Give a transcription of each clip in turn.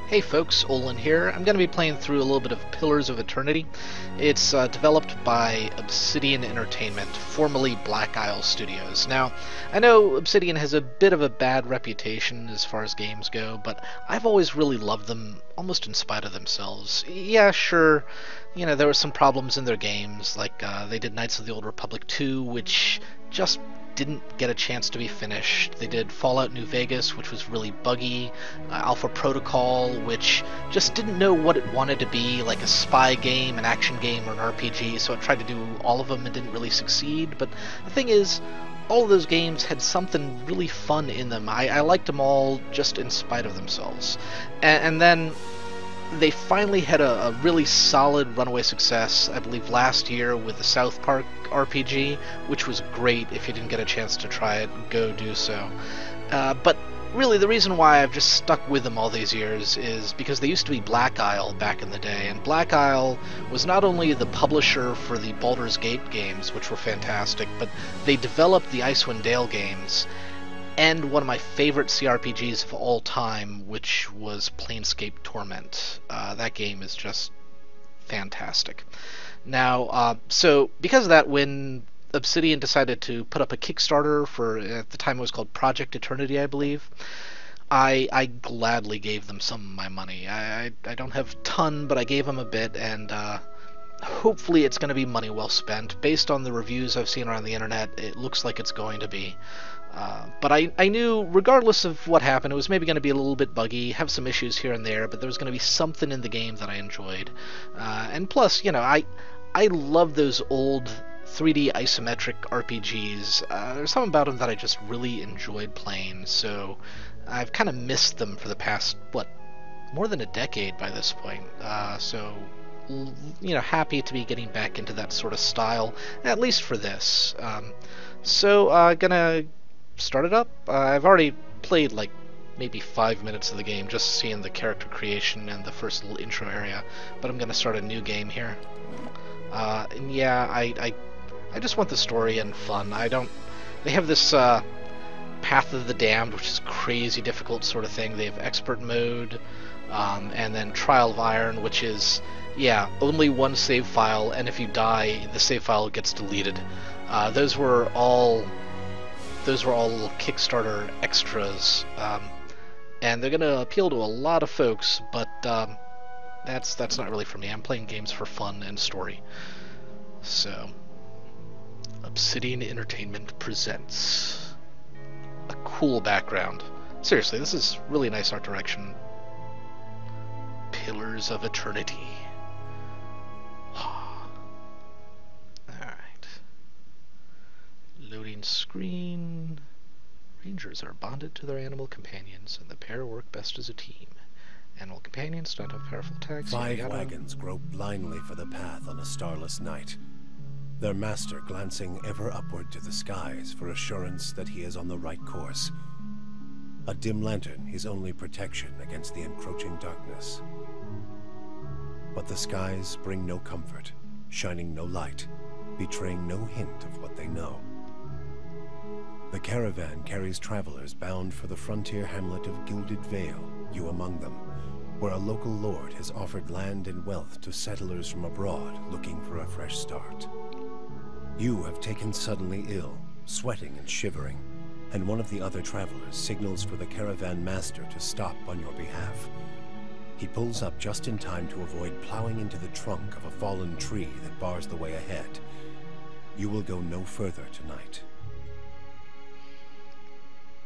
Hey folks, Olin here. I'm going to be playing through a little bit of Pillars of Eternity. It's developed by Obsidian Entertainment, formerly Black Isle Studios. Now, I know Obsidian has a bit of a bad reputation as far as games go, but I've always really loved them, almost in spite of themselves. Yeah, sure, there were some problems in their games, like they did Knights of the Old Republic 2, which just didn't get a chance to be finished. They did Fallout New Vegas, which was really buggy, Alpha Protocol, which just didn't know what it wanted to be, like a spy game, an action game, or an RPG, so it tried to do all of them and didn't really succeed. But the thing is, all of those games had something really fun in them. I liked them all just in spite of themselves. And then they finally had a really solid runaway success, I believe last year, with the South Park RPG, which was great. If you didn't get a chance to try it, go do so. But really, the reason why I've just stuck with them all these years is because they used to be Black Isle back in the day, and Black Isle was not only the publisher for the Baldur's Gate games, which were fantastic, but they developed the Icewind Dale games, and one of my favorite CRPGs of all time, which was Planescape Torment. That game is just fantastic. Now, so because of that, when Obsidian decided to put up a Kickstarter for, at the time it was called Project Eternity, I believe, I gladly gave them some of my money. I don't have a ton, but I gave them a bit, and hopefully it's going to be money well spent. Based on the reviews I've seen around the internet, it looks like it's going to be. But I knew, regardless of what happened, it was maybe going to be a little bit buggy, have some issues here and there, but there was going to be something in the game that I enjoyed. And plus, I love those old 3D isometric RPGs. There's something about them that I just really enjoyed playing, so I've kind of missed them for the past, more than a decade by this point. So happy to be getting back into that sort of style, at least for this. Gonna start it up. I've already played like maybe 5 minutes of the game, just seeing the character creation and the first little intro area, but I'm gonna start a new game here. And yeah, I just want the story and fun. They have this Path of the Damned, which is crazy difficult sort of thing. They have expert mode, and then Trial of Iron, which is, yeah, only one save file, and if you die, the save file gets deleted. Those were all little Kickstarter extras, and they're gonna appeal to a lot of folks, but that's not really for me. I'm playing games for fun and story. So, Obsidian Entertainment presents a cool background. Seriously, this is really nice art direction. Pillars of Eternity. Alright. Loading screen. Rangers are bonded to their animal companions, and the pair work best as a team. Animal companions don't have powerful attacks. 5 wagons grope blindly for the path on a starless night, their master glancing ever upward to the skies for assurance that he is on the right course. A dim lantern his only protection against the encroaching darkness. But the skies bring no comfort, shining no light, betraying no hint of what they know. The caravan carries travelers bound for the frontier hamlet of Gilded Vale, you among them, where a local lord has offered land and wealth to settlers from abroad looking for a fresh start. You have taken suddenly ill, sweating and shivering, and one of the other travelers signals for the caravan master to stop on your behalf. He pulls up just in time to avoid plowing into the trunk of a fallen tree that bars the way ahead. You will go no further tonight.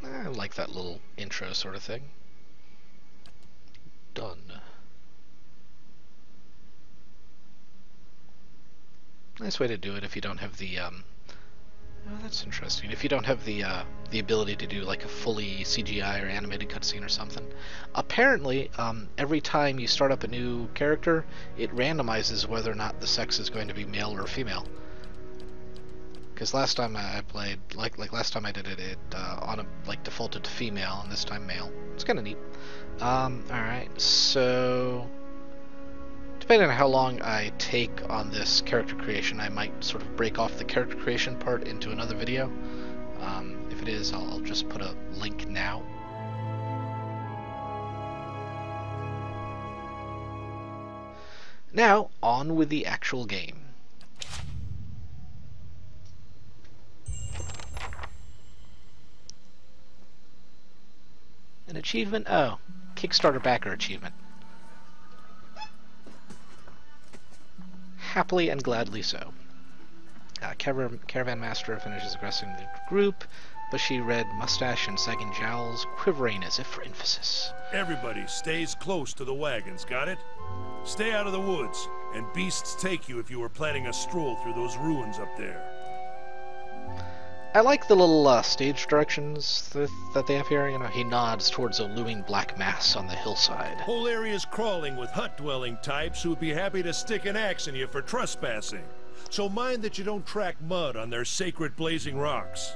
I like that little intro sort of thing. Done. Nice way to do it if you don't have the, oh, that's interesting. If you don't have the ability to do like a fully CGI or animated cutscene or something. Apparently, every time you start up a new character, it randomizes whether or not the sex is going to be male or female. Because last time I played, like last time I did it, it defaulted to female, and this time male. It's kind of neat. Alright, so depending on how long I take on this character creation, I might sort of break off the character creation part into another video. If it is, I'll just put a link now. Now, on with the actual game. An achievement? Oh, Kickstarter backer achievement. Happily and gladly so. Caravan Master finishes aggressing the group, bushy red mustache and sagging jowls, quivering as if for emphasis. Everybody stays close to the wagons, got it? Stay out of the woods, and beasts take you if you were planning a stroll through those ruins up there. I like the little stage directions that they have here. You know, he nods towards a looming black mass on the hillside. Whole area's crawling with hut-dwelling types who'd be happy to stick an axe in you for trespassing. So mind that you don't track mud on their sacred blazing rocks.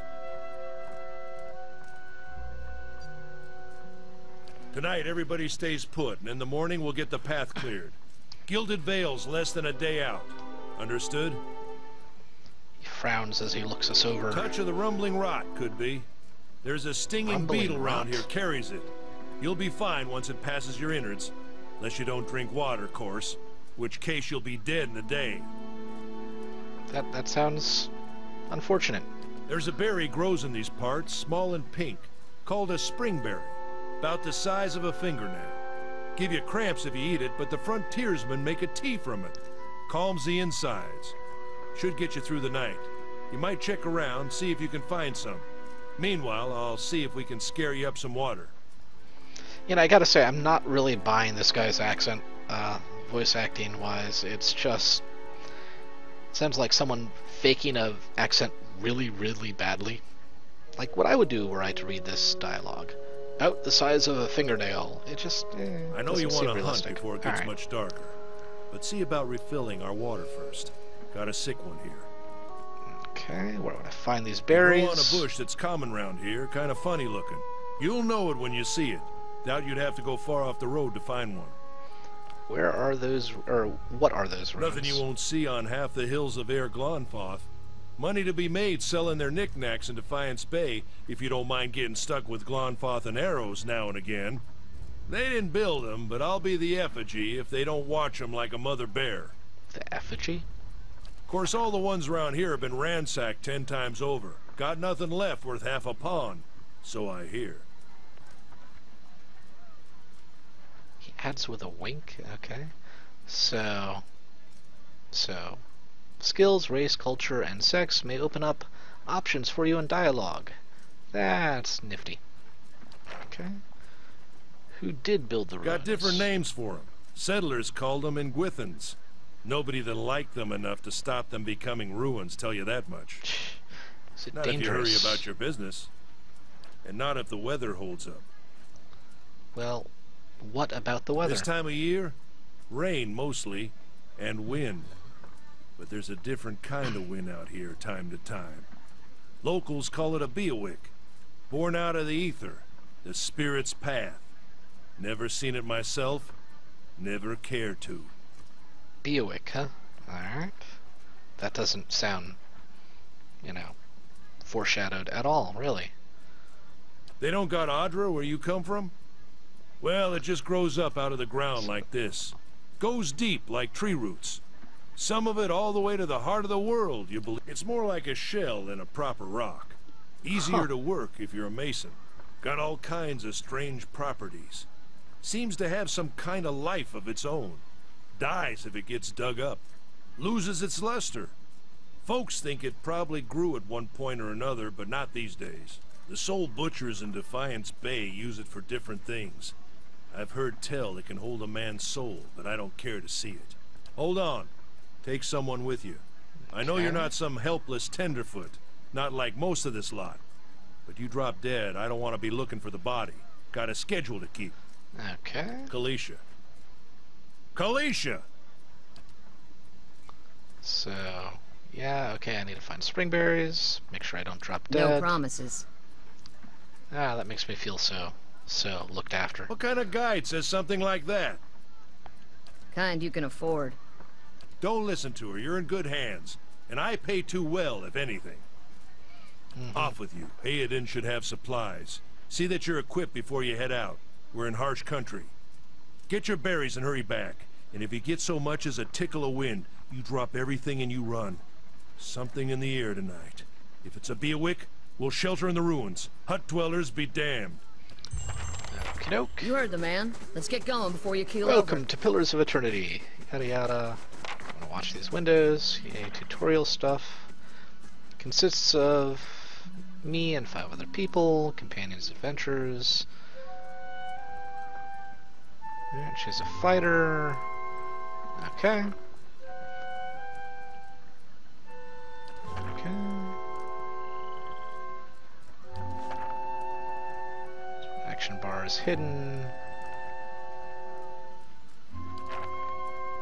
Tonight, everybody stays put, and in the morning we'll get the path cleared. Gilded Vale's less than a day out. Understood? He frowns as he looks us over. Touch of the rumbling rot, could be. There's a stinging beetle around here, carries it. You'll be fine once it passes your innards. Unless you don't drink water, of course. Which case you'll be dead in a day. That sounds unfortunate. There's a berry grows in these parts, small and pink, called a springberry. About the size of a fingernail. Give you cramps if you eat it, but the frontiersmen make a tea from it. Calms the insides. Should get you through the night. You might check around, see if you can find some. Meanwhile, I'll see if we can scare you up some water. You know, I gotta say, I'm not really buying this guy's accent, voice acting wise. It's just... sounds like someone faking a accent really, really badly. Like what I would do were I to read this dialogue. Out the size of a fingernail. It just, I know you want to hunt before it gets right. much darker. But see about refilling our water first. Got a sick one here. Okay, where would I find these berries? Grow on a bush that's common round here, kind of funny looking. You'll know it when you see it. Doubt you'd have to go far off the road to find one. Where are those, or what are those ruins? Nothing you won't see on half the hills of Air Glonfoth. Money to be made selling their knickknacks in Defiance Bay, if you don't mind getting stuck with Glonfoth and arrows now and again. They didn't build them, but I'll be the effigy if they don't watch them like a mother bear. The effigy? Of course, all the ones around here have been ransacked 10 times over. Got nothing left worth half a pawn, so I hear. He adds with a wink, okay. So, skills, race, culture, and sex may open up options for you in dialogue. That's nifty. Okay. Who did build the ruins? Got different names for them. Settlers called them Ingwithans. Nobody that liked them enough to stop them becoming ruins, tell you that much. Is it Not dangerous? if you hurry about your business. And not if the weather holds up. Well, what about the weather? This time of year, rain mostly, and wind. But there's a different kind of wind out here time to time. Locals call it a beowick, born out of the ether, the spirit's path. Never seen it myself, never care to. Beowick, huh? Alright. That doesn't sound, you know, foreshadowed at all, really. They don't got Adra where you come from? Well, it just grows up out of the ground like this. Goes deep like tree roots. Some of it all the way to the heart of the world, you believe. It's more like a shell than a proper rock. Easier to work if you're a mason. Got all kinds of strange properties. Seems to have some kind of life of its own. Dies if it gets dug up. Loses its luster. Folks think it probably grew at one point or another, but not these days. The soul butchers in Defiance Bay use it for different things. I've heard tell it can hold a man's soul, but I don't care to see it. Hold on. Take someone with you. I know you're not some helpless tenderfoot, not like most of this lot. But you drop dead, I don't want to be looking for the body. Got a schedule to keep. Okay. Kalisha. Kalisha! So, yeah, okay, I need to find springberries, make sure I don't drop dead. No promises. Ah, that makes me feel so looked after. What kind of guide says something like that? Kind you can afford. Don't listen to her, you're in good hands. And I pay too well, if anything. Off with you. Hayden should have supplies. See that you're equipped before you head out. We're in harsh country. Get your berries and hurry back. And if you get so much as a tickle of wind, you drop everything and you run. Something in the air tonight. If it's a Bewick, we'll shelter in the ruins. Hut dwellers be damned. Okey-doke. You heard the man. Let's get going before you keel Welcome over. to Pillars of Eternity. Yada yada. I'm gonna watch these windows. Yay, tutorial stuff. Consists of me and 5 other people, companions' adventures. Alright, she's a fighter. Okay. Okay. Action bar is hidden.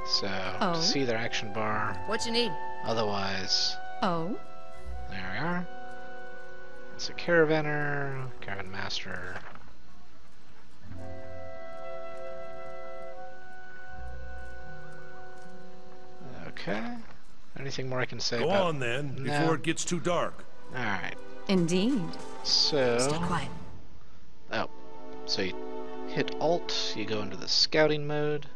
So, Oh. to see their action bar. What you need? Otherwise, Oh? there we are. It's a caravaner, caravan master. Okay. Anything more I can say Go about... on then, No. before it gets too dark. Alright. Indeed. So... Stay quiet. Oh. So you hit Alt, you go into the scouting mode.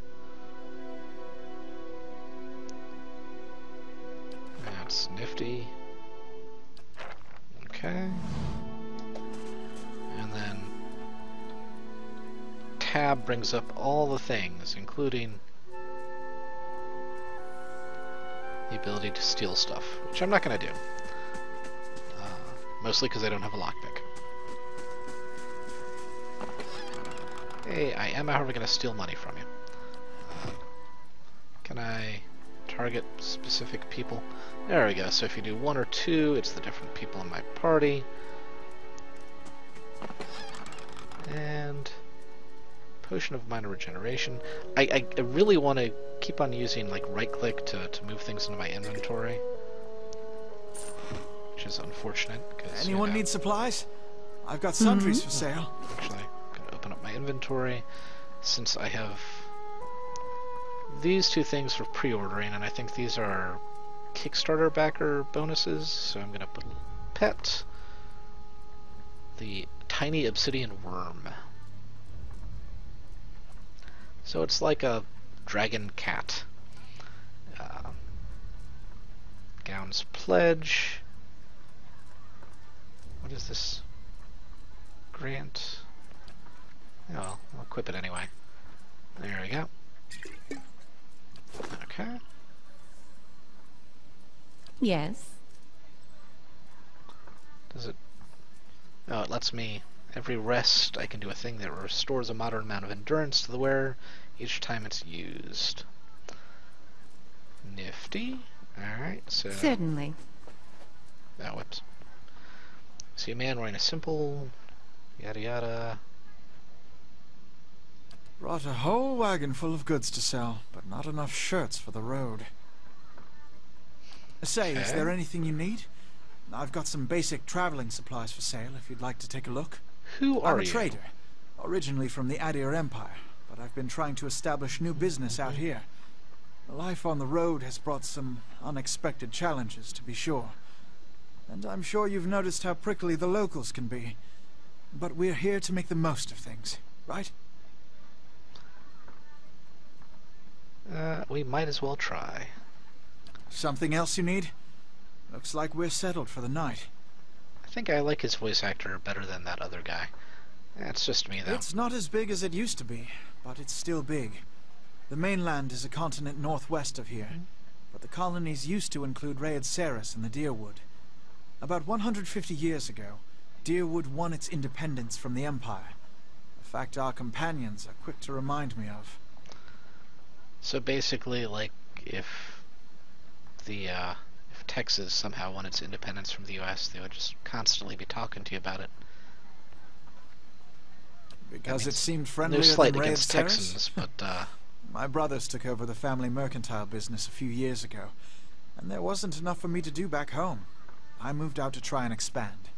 That's nifty. Okay. And then Tab brings up all the things, including the ability to steal stuff, which I'm not going to do. Mostly because I don't have a lockpick. Hey, I am, however, going to steal money from you. Can I target specific people? There we go. So if you do 1 or 2, it's the different people in my party. And Potion of Minor Regeneration. I really want to keep on using like right-click to move things into my inventory, which is unfortunate. Cause, Anyone need supplies? I've got sundries for sale. Actually, I'm going to open up my inventory since I have these 2 things for pre-ordering, and I think these are Kickstarter backer bonuses. So I'm going to put pet the tiny obsidian worm. So it's like a dragon cat. Gown's pledge. What is this? Grant. Oh, well, I'll equip it anyway. There we go. Okay. Yes. Does it... Oh, it lets me... Every rest, I can do a thing that restores a moderate amount of endurance to the wearer each time it's used. Nifty. Alright, so... Certainly. Oh, whoops. See a man wearing a simple... Yada yada... Brought a whole wagon full of goods to sell, but not enough shirts for the road. Say, is Okay. there anything you need? I've got some basic traveling supplies for sale if you'd like to take a look. Who are I'm a you? trader, originally from the Adir Empire, but I've been trying to establish new business out here. The life on the road has brought some unexpected challenges, to be sure. And I'm sure you've noticed how prickly the locals can be. But we're here to make the most of things, right? We might as well try. Something else you need? Looks like we're settled for the night. I think I like his voice actor better than that other guy. That's just me, though. It's not as big as it used to be, but it's still big. The mainland is a continent northwest of here, but the colonies used to include Raed Ceres and the Deerwood. About 150 years ago, Deerwood won its independence from the Empire. A fact our companions are quick to remind me of. So basically, like, if Texas somehow won its independence from the U.S., they would just constantly be talking to you about it. Because it seemed No friendlier slight than Raed against Ceres? Texans, but My brothers took over the family mercantile business a few years ago, and there wasn't enough for me to do back home. I moved out to try and expand.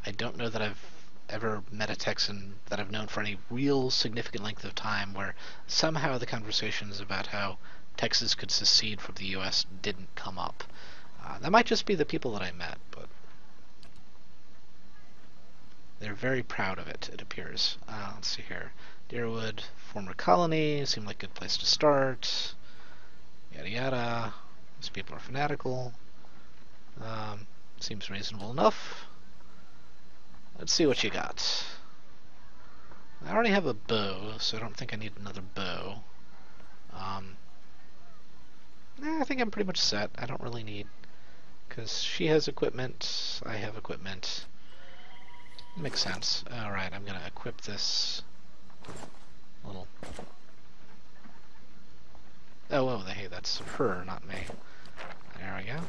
I don't know that I've ever met a Texan that I've known for any real significant length of time where somehow the conversations about how Texas could secede from the U.S. didn't come up. That might just be the people that I met, but... They're very proud of it, it appears. Let's see here. Deerwood, former colony, seemed like a good place to start. Yada yada. These people are fanatical. Seems reasonable enough. Let's see what you got. I already have a bow, so I don't think I need another bow. I think I'm pretty much set. I don't really need... because she has equipment, I have equipment. Makes sense. Alright, I'm gonna equip this little... Oh, hey, that's her, not me. There we go.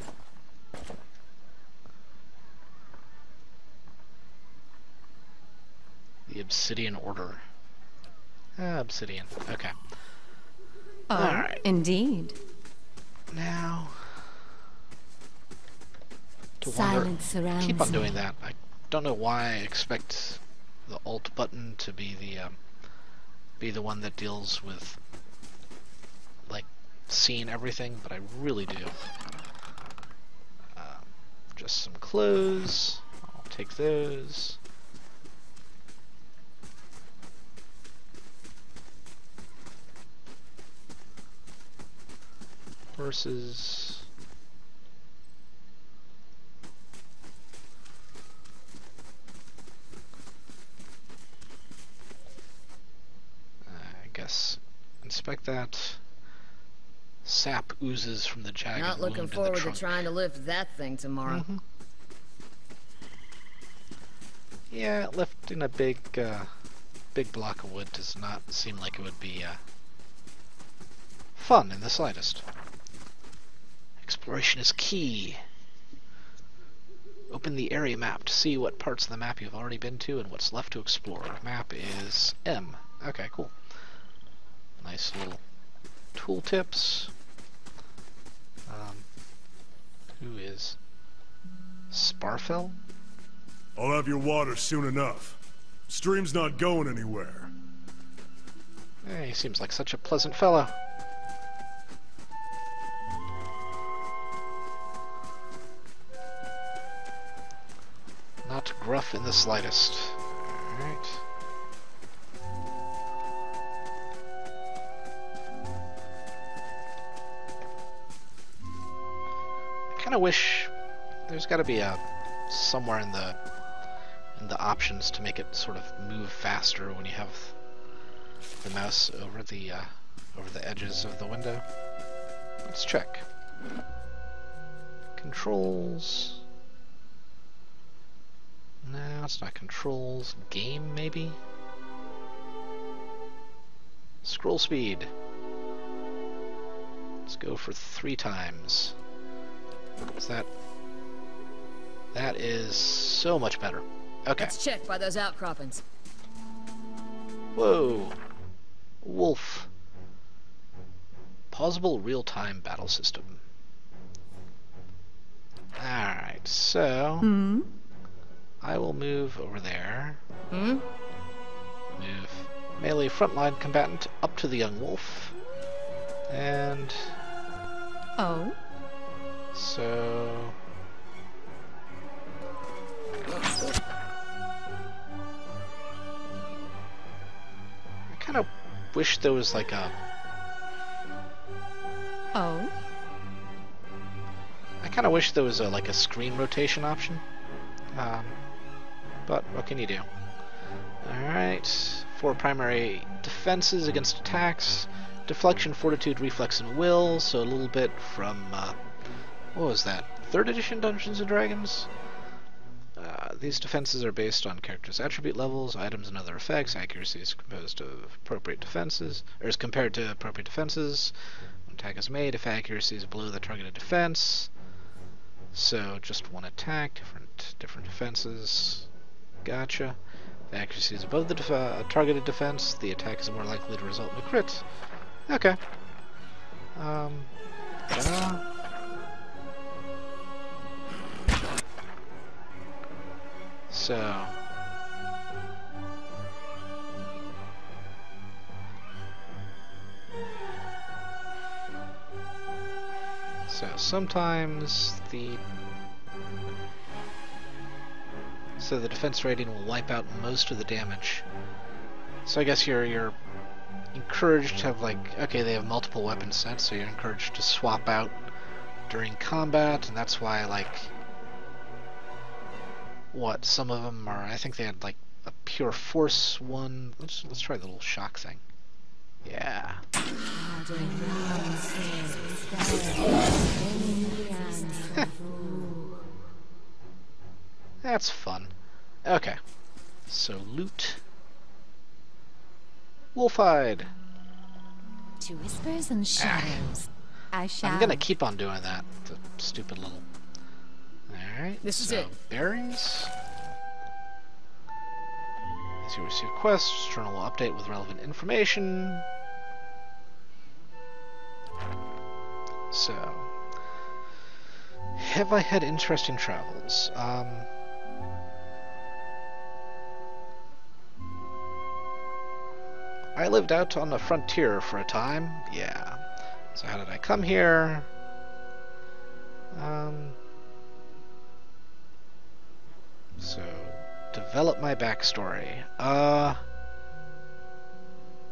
The Obsidian Order. Obsidian. Okay. Oh, Alright. indeed. Now... Silence surrounds keep on me. doing that. I don't know why I expect the Alt button to be the one that deals with like seeing everything, but I really do. Just some clothes. I'll take those. Horses. Guess inspect that. Sap oozes from the jagged Not looking wound in forward the to trunk. trying to lift that thing tomorrow. Yeah, lifting a big block of wood does not seem like it would be fun in the slightest. Exploration is key. Open the area map to see what parts of the map you've already been to and what's left to explore. Map is M. Okay, cool. Nice little tooltips. Who is Sparfell? I'll have your water soon enough. Stream's not going anywhere. He seems like such a pleasant fellow. Not gruff in the slightest. Alright. I kinda wish there's gotta be a somewhere in the options to make it sort of move faster when you have the mouse over the edges of the window. Let's check. Controls. No, it's not controls. Game, maybe? Scroll speed. Let's go for 3 times. Is that is so much better. Okay. Let's check by those outcroppings. Whoa. Wolf. Pausable real-time battle system. Alright, so... I will move over there. Move melee frontline combatant up to the young wolf. And... Oh? So... I kind of wish there was like a... Oh? I kind of wish there was like a screen rotation option. But what can you do? Alright. 4 primary defenses against attacks. Deflection, fortitude, reflex, and will. So a little bit from... what was that? 3rd edition Dungeons & Dragons? These defenses are based on characters' attribute levels, items, and other effects. Accuracy is composed of appropriate defenses, or is compared to appropriate defenses. When attack is made, if accuracy is below the targeted defense. So just one attack, different defenses. Gotcha. If accuracy is above the targeted defense, the attack is more likely to result in a crit. Okay. So sometimes so the defense rating will wipe out most of the damage. So I guess you're encouraged to have, like, okay, they have multiple weapon sets, so you're encouraged to swap out during combat, and that's why, like, what, some of them are, I think they had, like, a pure force one. Let's try the little shock thing. Yeah. That's fun. Okay. So loot. Wolfhide. To whispers and shadows. I shall. I'm gonna keep on doing that. The stupid little. Alright. This is so it. Bearings. As you receive quests, journal will update with relevant information. So, have I had interesting travels? I lived out on the frontier for a time. Yeah. So how did I come here? So, develop my backstory.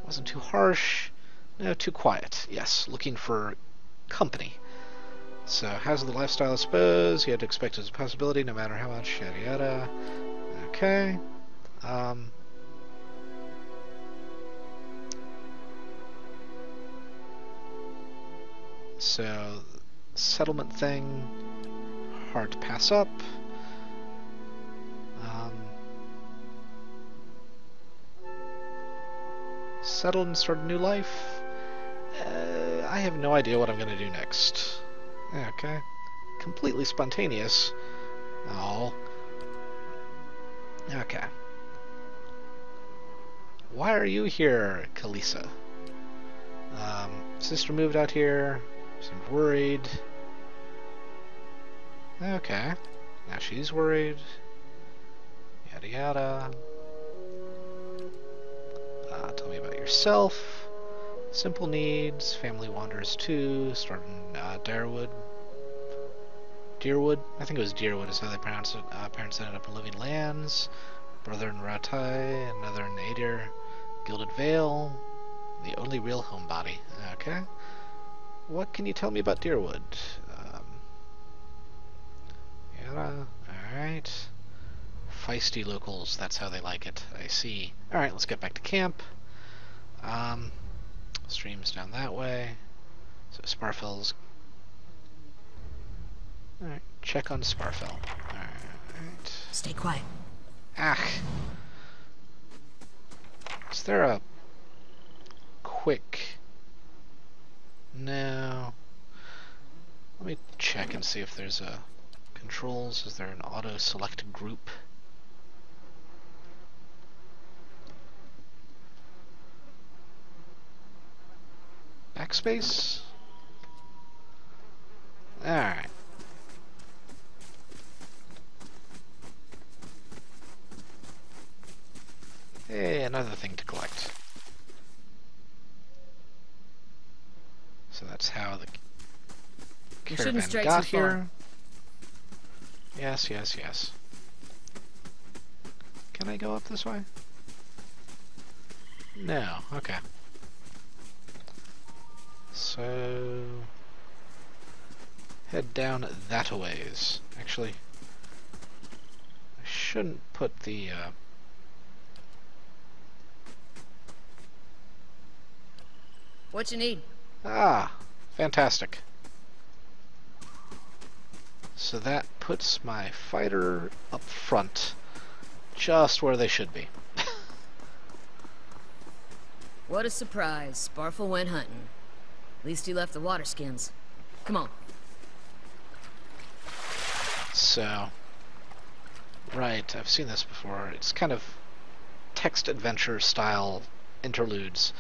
Wasn't too harsh. No, too quiet. Yes, looking for company. So, how's the lifestyle, I suppose? You had to expect it as a possibility, no matter how much, yada yada. Okay. So, settlement thing, hard to pass up. Settled and start a new life. I have no idea what I'm going to do next. Okay. Completely spontaneous. Oh. Okay. Why are you here, Kalisa? Sister moved out here. Seemed worried. Okay. Now she's worried. Yada yada. Tell me about yourself. Simple needs. Family wanders too. Started in Deerwood. Deerwood? I think it was Deerwood is how they pronounce it. Parents ended up in Living Lands. Brother in Ratai. Another in Adir. Gilded Vale. The only real homebody. Okay. What can you tell me about Deerwood? Alright. Feisty locals, that's how they like it. I see. Alright, let's get back to camp. Streams down that way. So Sparfell's... Alright, check on Sparfell. Alright. Stay quiet. Ah! Is there a... quick... No. Let me check and see if there's a controls. Is there an auto select group? Backspace? Alright. Hey, another thing to collect. So that's how the caravan got here. Yes, yes, yes. Can I go up this way? No, okay. So... head down that a ways. Actually, I shouldn't put the... What you need? Ah, fantastic. So that puts my fighter up front, just where they should be. What a surprise. Sparfell went hunting. At least he left the water skins. Come on. So, right, I've seen this before. It's kind of text adventure style interludes,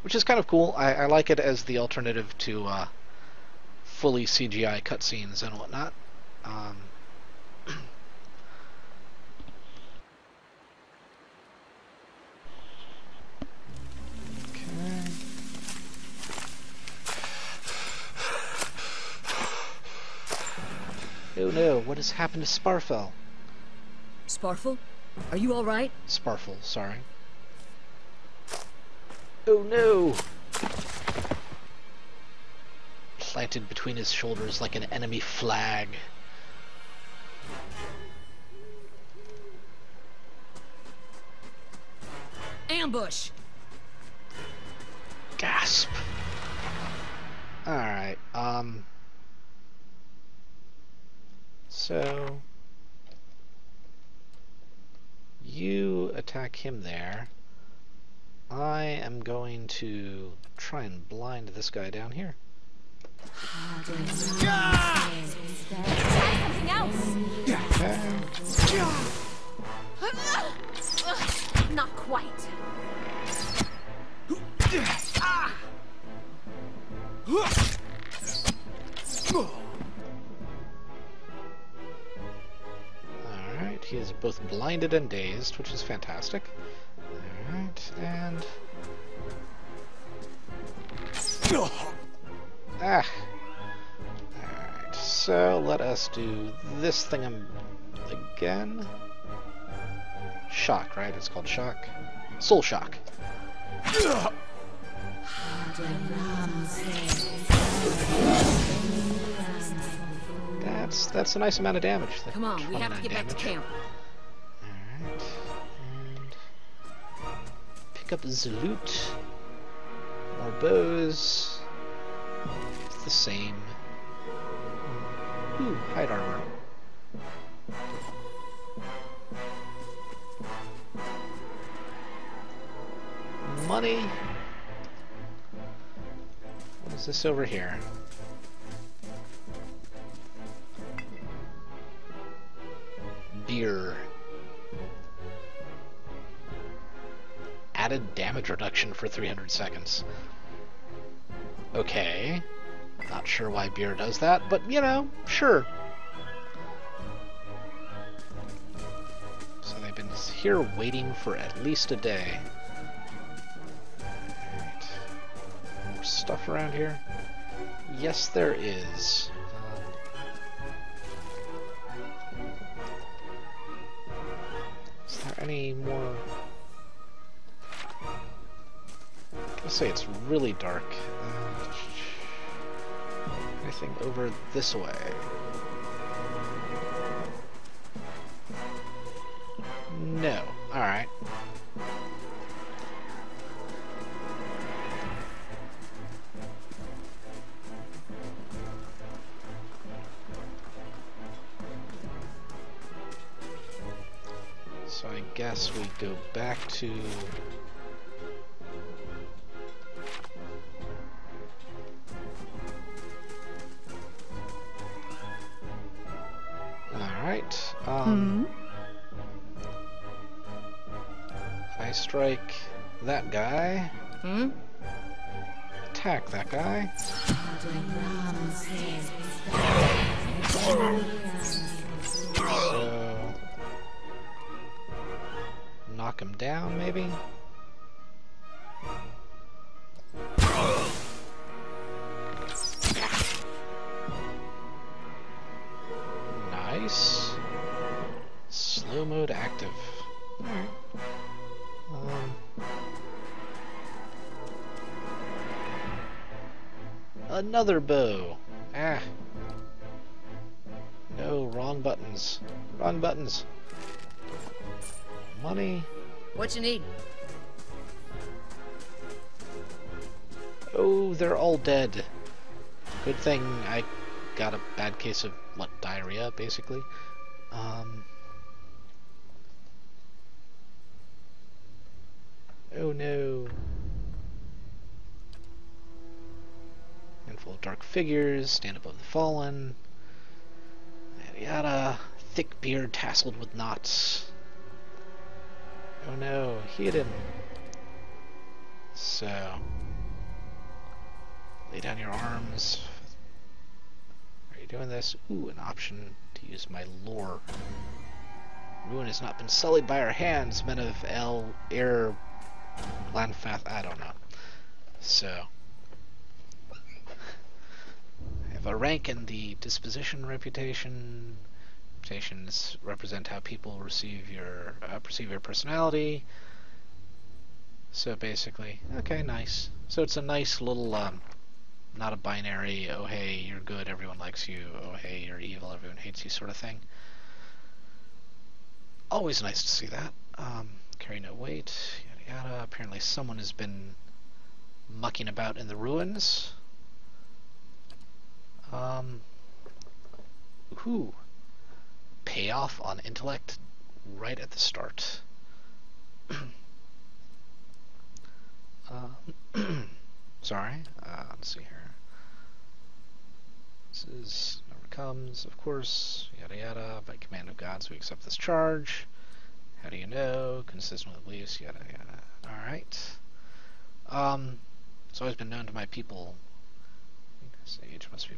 which is kind of cool. I like it as the alternative to fully CGI cutscenes and whatnot. Okay. Oh no, what has happened to Sparfell? Sparfle? Are you alright? Sparfle, sorry. Oh no! Planted between his shoulders like an enemy flag. Ambush! Gasp! Alright, so... you attack him there. I am going to try and blind this guy down here. Try something else. Okay. Not quite. Alright, he is both blinded and dazed, which is fantastic. Alright, and... Ah! Alright, so let us do this thing again. Shock, right? It's called Shock. Soul Shock. That's a nice amount of damage. Come on, we have to get back to camp. Alright, and pick up the loot. More bows. It's the same. Ooh, hide armor. Money. What is this over here? Beer. Added damage reduction for 300 seconds. Okay. Not sure why beer does that, but you know, sure. So they've been here waiting for at least a day. Alright. More stuff around here? Yes, there is. Is there any more? I say it's really dark. Anything over this way? No. Alright. So I guess we go back to... Alright, if I strike that guy, attack that guy, so knock him down maybe? Nice. Slow mode active. Alright. Another bow. Ah. No, wrong buttons. Wrong buttons. Money. What you need? Oh, they're all dead. Good thing I got a bad case of, what, diarrhea, basically? Oh no. Handful of dark figures, stand above the fallen. Yada yada. Thick beard tasseled with knots. Oh no, hidden. So, lay down your arms. Are you doing this? Ooh, an option to use my lore. Ruin has not been sullied by our hands, men of Air, Landfath, I don't know. So, I have a rank in the disposition reputation, Reputations represent how people perceive your personality. So basically, okay, nice. So it's a nice little, not a binary, oh hey, you're good, everyone likes you, oh hey, you're evil, everyone hates you sort of thing. Always nice to see that. Carry no weight, yada yada. Apparently someone has been mucking about in the ruins. Ooh. Payoff on intellect right at the start. Sorry. Let's see here. This is never comes, of course. Yada yada. By command of gods, we accept this charge. How do you know? Consistent with beliefs. Yada yada. All right. It's always been known to my people. Age must be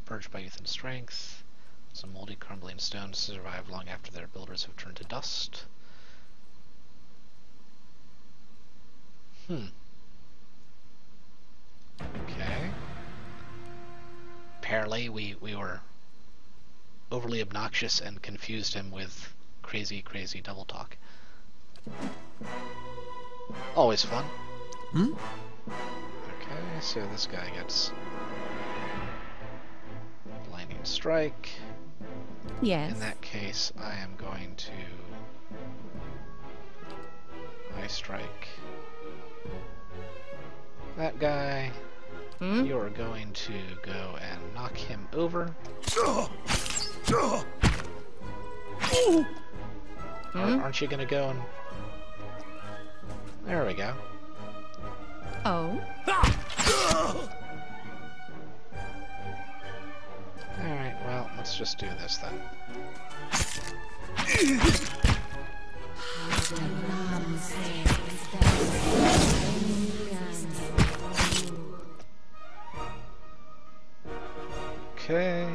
purged by youth and strength. Some moldy, crumbling stones survive long after their builders have turned to dust. Okay. Apparently we were overly obnoxious and confused him with crazy double talk. Always fun. Okay, so this guy gets blinding strike. Yes. In that case, I am going to eye strike that guy. You're going to go and knock him over. Aren't you going to go and... There we go. Oh. Alright, well, let's just do this then. Okay,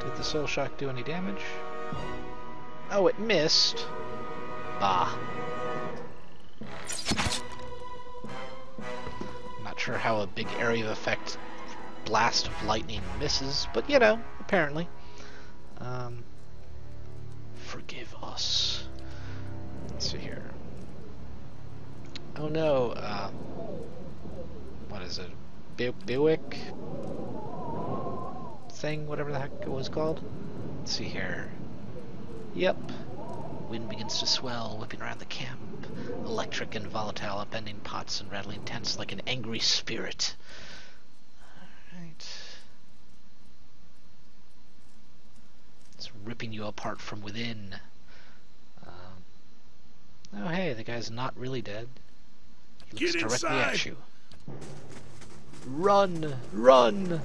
did the soul shock do any damage? Oh, it missed. Bah. Not sure how a big area of effect blast of lightning misses, but you know, apparently. Forgive us. Let's see here. Oh no, what is it? Buick thing, whatever the heck it was called. Let's see here. Yep. Wind begins to swell, whipping around the camp. Electric and volatile, upending pots and rattling tents like an angry spirit. Alright. It's ripping you apart from within. Oh hey, the guy's not really dead. He looks directly at you. Run! Run!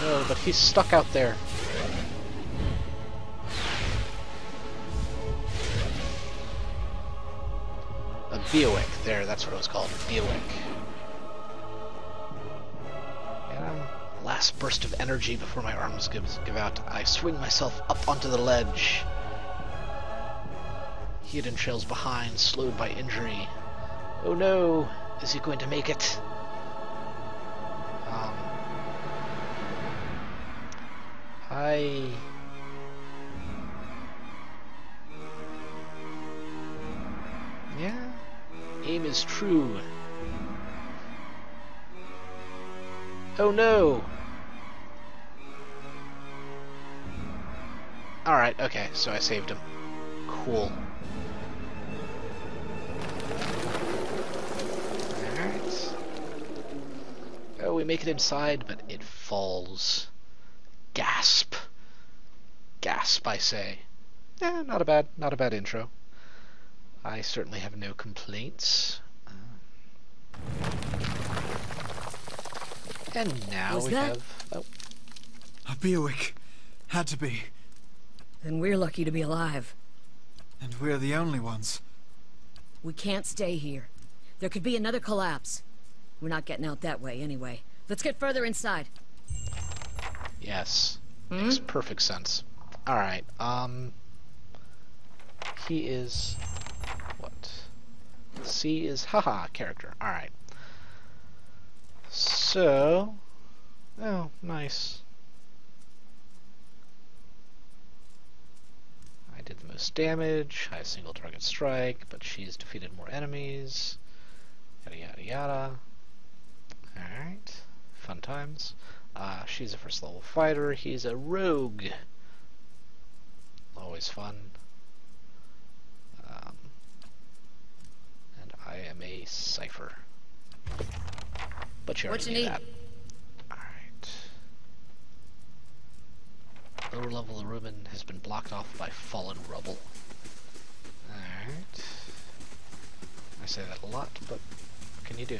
No, but he's stuck out there. A Buick. There, that's what it was called. Buick. And last burst of energy before my arms give out. I swing myself up onto the ledge. Hidden trails behind, slowed by injury. Oh no! Is he going to make it? Yeah, aim is true. Oh no! Alright, okay, so I saved him. Cool. Alright. Oh, we make it inside, but it falls. Gasp. Gasp, I say. Eh, not a bad intro. I certainly have no complaints. And now we have... Oh. A Buick. Had to be. Then we're lucky to be alive. And we're the only ones. We can't stay here. There could be another collapse. We're not getting out that way anyway. Let's get further inside. Yes. Makes perfect sense. Alright, he is... what? C is haha character. Alright. So... oh, nice. did the most damage, highest single target strike, but she's defeated more enemies. Yada yada yada. Alright. Fun times. She's a first level fighter, he's a rogue. Always fun. And I am a cipher. But you already knew that. Alright. Lower level of ruin has been blocked off by fallen rubble. Alright. I say that a lot, but what can you do?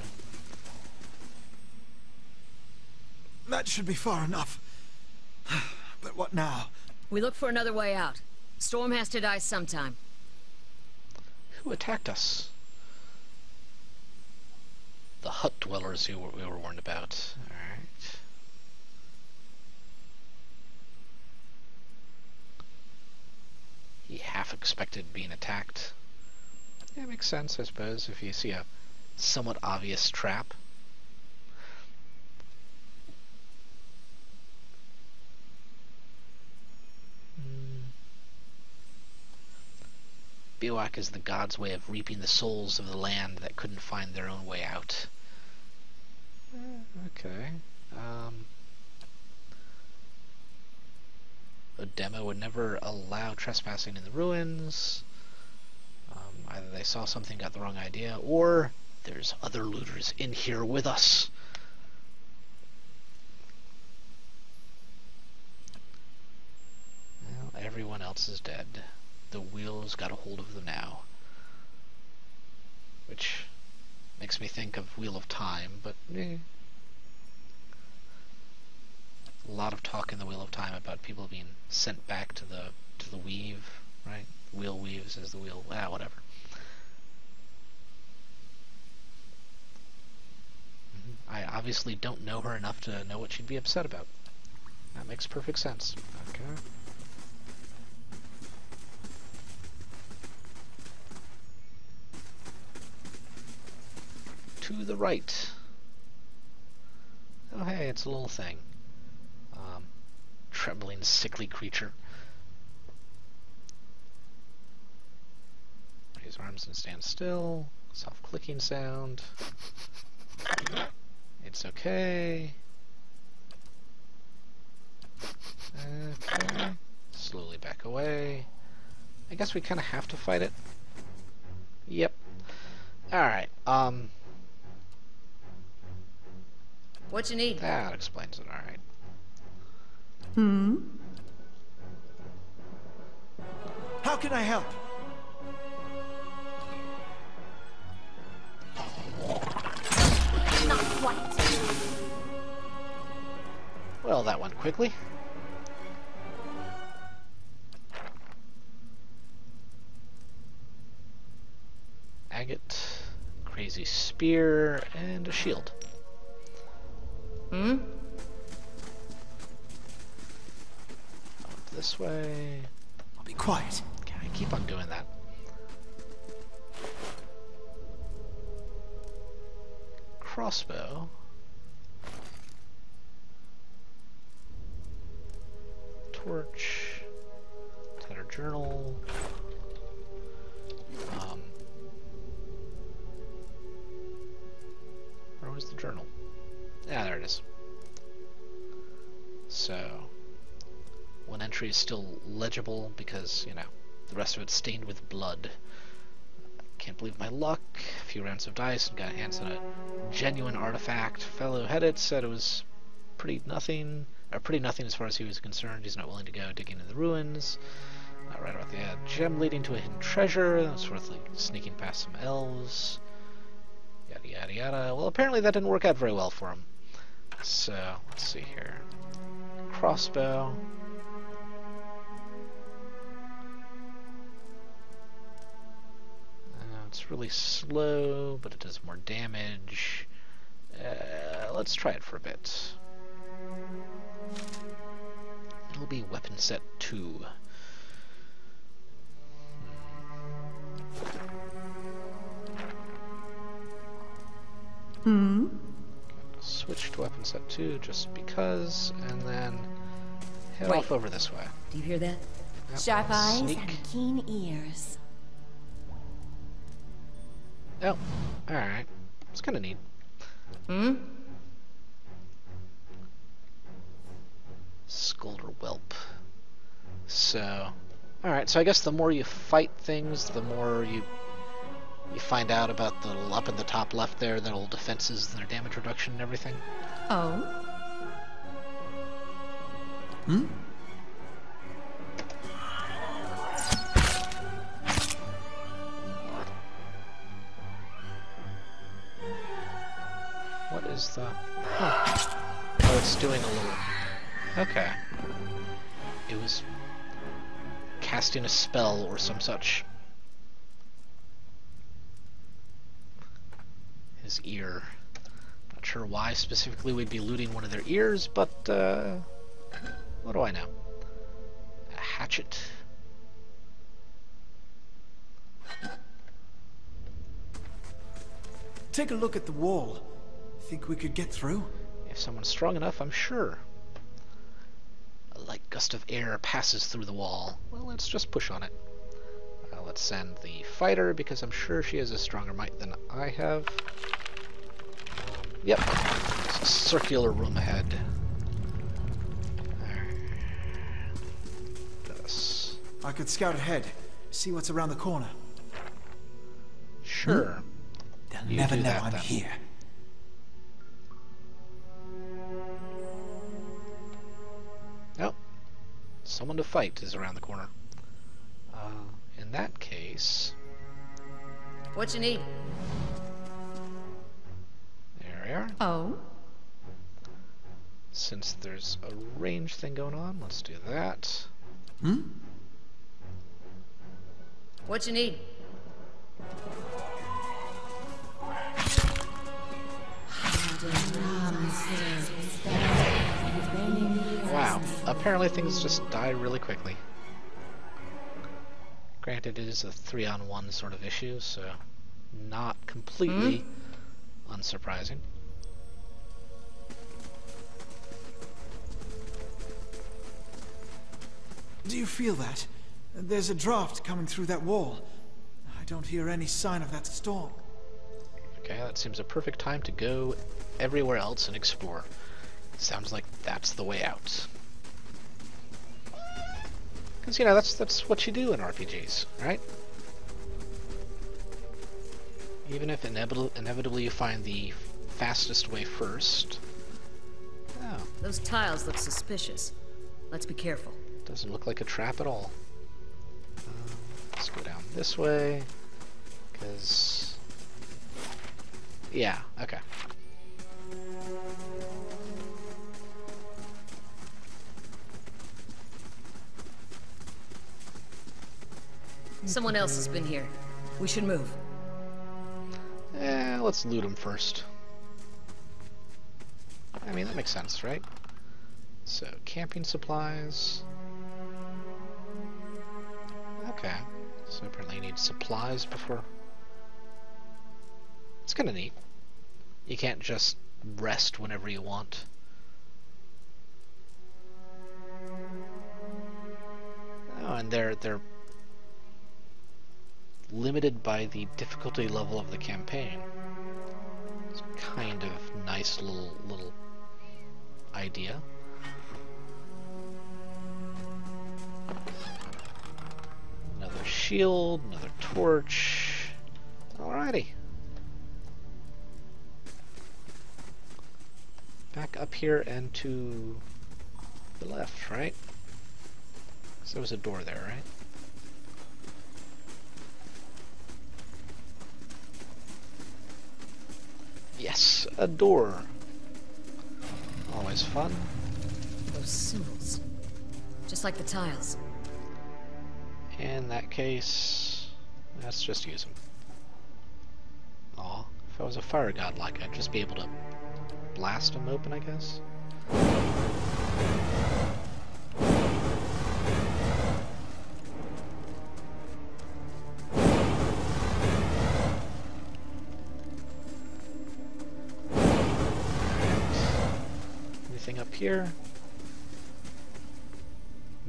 That should be far enough. But what now? We look for another way out. Storm has to die sometime. Who attacked us? The hut dwellers who we were warned about. Alright. He half expected being attacked. Yeah, makes sense, I suppose, if you see a somewhat obvious trap. Biwak is the god's way of reaping the souls of the land that couldn't find their own way out. Okay. Odema would never allow trespassing in the ruins. Either they saw something, got the wrong idea, or there's other looters in here with us. Well, everyone else is dead. The wheel's got a hold of them now. Which makes me think of Wheel of Time, but A lot of talk in the Wheel of Time about people being sent back to the weave, right? The wheel weaves as the wheel, whatever. I obviously don't know her enough to know what she'd be upset about. That makes perfect sense. Okay. To the right. Oh hey, it's a little thing. Trembling, sickly creature. Raise arms and stand still. Soft clicking sound. It's okay. Okay. Slowly back away. I guess we kind of have to fight it. Yep. Alright, What you need? that explains it, alright. How can I help? Not quite. Well, that went quickly. Agate, crazy spear, and a shield. Up this way. Be quiet. Okay, I keep on doing that. Crossbow. Torch. Tattered journal. Where was the journal? Yeah, there it is. So, one entry is still legible because, you know, the rest of it's stained with blood. Can't believe my luck. A few rounds of dice and got hands on a genuine artifact. Fellow Headed said it was pretty nothing as far as he was concerned. He's not willing to go digging in the ruins. Right about the gem leading to a hidden treasure. That's worth like sneaking past some elves. Yada yada yada. Well, apparently that didn't work out very well for him. So, let's see here. Crossbow. It's really slow, but it does more damage. Let's try it for a bit. It'll be weapon set 2. Switch to weapon set 2 just because, and then head off over this way. Do you hear that? Yep. Sharp eyes Sneak. and keen ears. Oh, alright. It's kind of neat. Hmm? Scolder Whelp. So, alright, so I guess the more you fight things, the more you find out about the little up in the top left there, the little defenses and their damage reduction and everything. Oh? Hmm? What is the... Huh. Oh, it's doing a little... Okay. It was casting a spell or some such. His ear. Not sure why specifically we'd be looting one of their ears, but what do I know? A hatchet. Take a look at the wall. Think we could get through? If someone's strong enough, I'm sure. A light gust of air passes through the wall. Well, let's just push on it. Let's send the fighter, because I'm sure she has a stronger might than I have. Yep. It's a circular room ahead. This. I could scout ahead, see what's around the corner. Sure. They'll You never do know that, I'm then. here. Nope. Someone to fight is around the corner. In that case... What you need? There we are. Oh? Since there's a range thing going on, let's do that. Hmm? What you need? Wow, apparently things just die really quickly. Granted, it is a 3-on-1 sort of issue, so not completely unsurprising. Do you feel that? There's a draft coming through that wall. I don't hear any sign of that storm. Okay, that seems a perfect time to go everywhere else and explore. Sounds like that's the way out. Because, you know, that's what you do in RPGs, right? Even if inevitably you find the fastest way first. Oh, Those tiles look suspicious. Let's be careful. doesn't look like a trap at all. Let's go down this way. Because... yeah, okay. Someone else has been here. We should move. Let's loot them first. I mean, that makes sense, right? So, camping supplies. Okay. So apparently you need supplies before... It's kind of neat. You can't just rest whenever you want. Oh, and they're limited by the difficulty level of the campaign. It's kind of nice little idea. Another shield, another torch. Alrighty. Back up here and to the left, right? So there was a door there, right? Yes, a door. Always fun. Those symbols. Just like the tiles. In that case, let's just use them. Aw, if I was a fire godlike, I'd just be able to blast them open, I guess. Anything up here?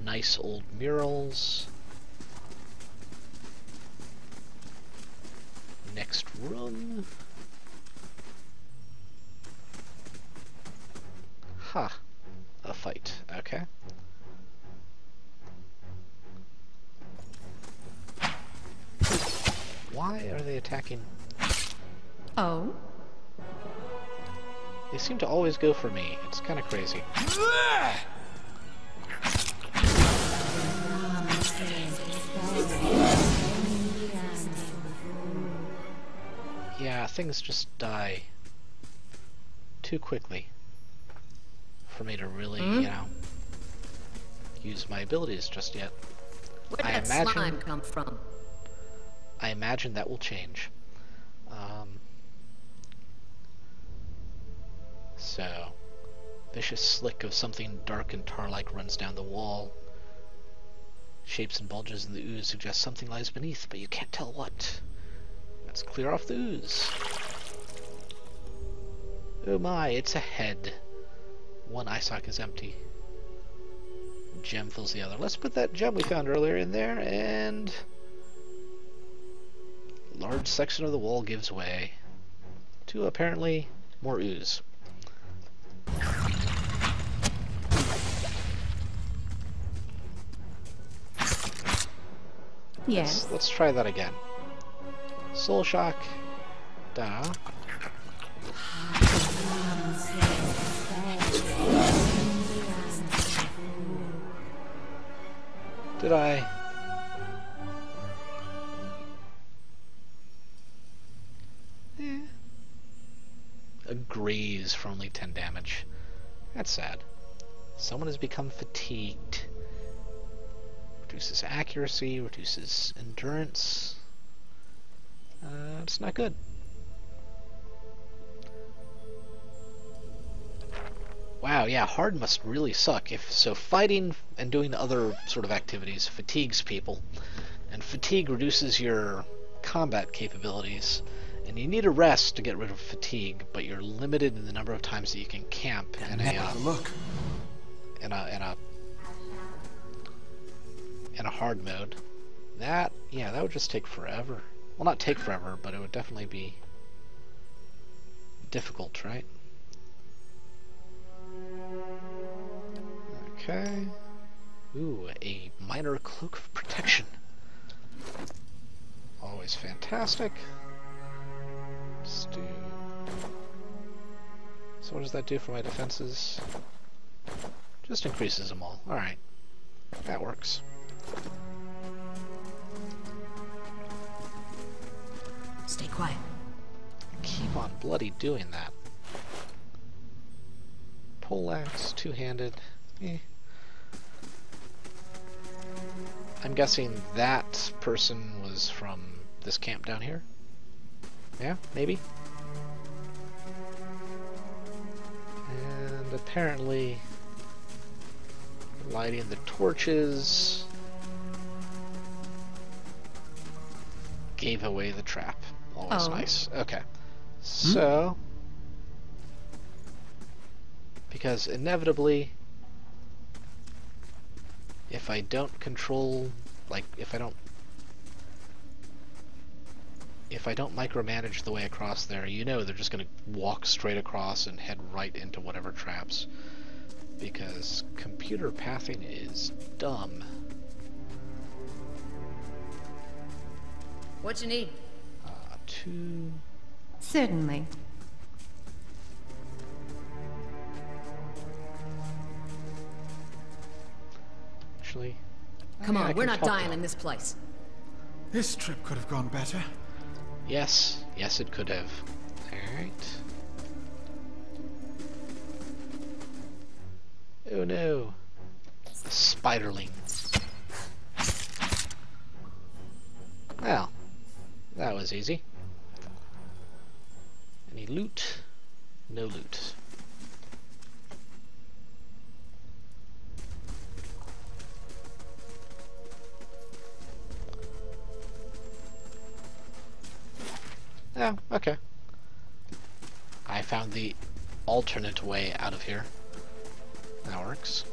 nice old murals. Next room. Huh. A fight. Okay. Why are they attacking? Oh? They seem to always go for me. It's kind of crazy. Yeah, things just die too quickly for me to really, you know, use my abilities just yet. Where did that slime come from? I imagine that will change. So, vicious slick of something dark and tar-like runs down the wall. Shapes and bulges in the ooze suggest something lies beneath, but you can't tell what. Let's clear off the ooze. Oh my, it's a head. One eye sock is empty. Gem fills the other. Let's put that gem we found earlier in there, and large section of the wall gives way to apparently more ooze. Yes. Let's try that again. Soul shock. Da. Did I? A graze for only 10 damage. That's sad. Someone has become fatigued. Reduces accuracy, reduces endurance. It's not good. Wow, yeah, hard must really suck. If so, fighting and doing other sort of activities fatigues people, and fatigue reduces your combat capabilities. And you need a rest to get rid of fatigue, but you're limited in the number of times that you can camp in a hard mode. That, yeah, that would just take forever. Well, not take forever, but it would definitely be difficult, right? Okay. Ooh, a minor cloak of protection. Always fantastic. Let's do... So what does that do for my defenses? Just increases them all. Alright. That works. Stay quiet. Keep on bloody doing that. Poleaxe, two-handed. Eh. I'm guessing that person was from this camp down here? Yeah, maybe? And apparently lighting the torches gave away the trap. Always nice. Okay. So, because inevitably, if I don't control, like, if I don't micromanage the way across there, you know they're just going to walk straight across and head right into whatever traps. Because computer pathing is dumb. What you need? 2... Certainly. Actually... Come I on, can we're not talk dying to in this place. This trip could have gone better. Yes, yes it could have. Alright. Oh no. A spiderling. Well, that was easy. Any loot? No loot. Oh, okay. I found the alternate way out of here. That works.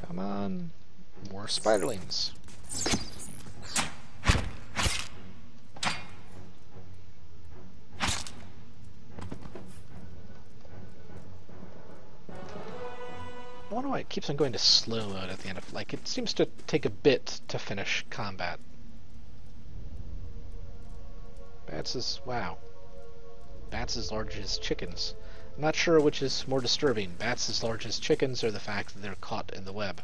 Come on. More spiderlings. I wonder why it keeps on going to slow mode at the end of, like, it seems to take a bit to finish combat. Bats is, wow. Bats as large as chickens. I'm not sure which is more disturbing, bats as large as chickens or the fact that they're caught in the web.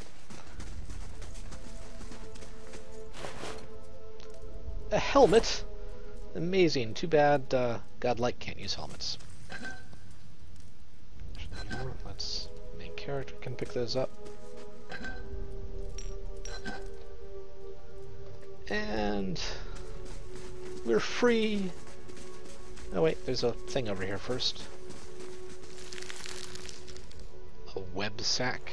A helmet? Amazing. Too bad Godlike can't use helmets. Let's... main character can pick those up. And... we're free! Oh wait, there's a thing over here first. A web sack.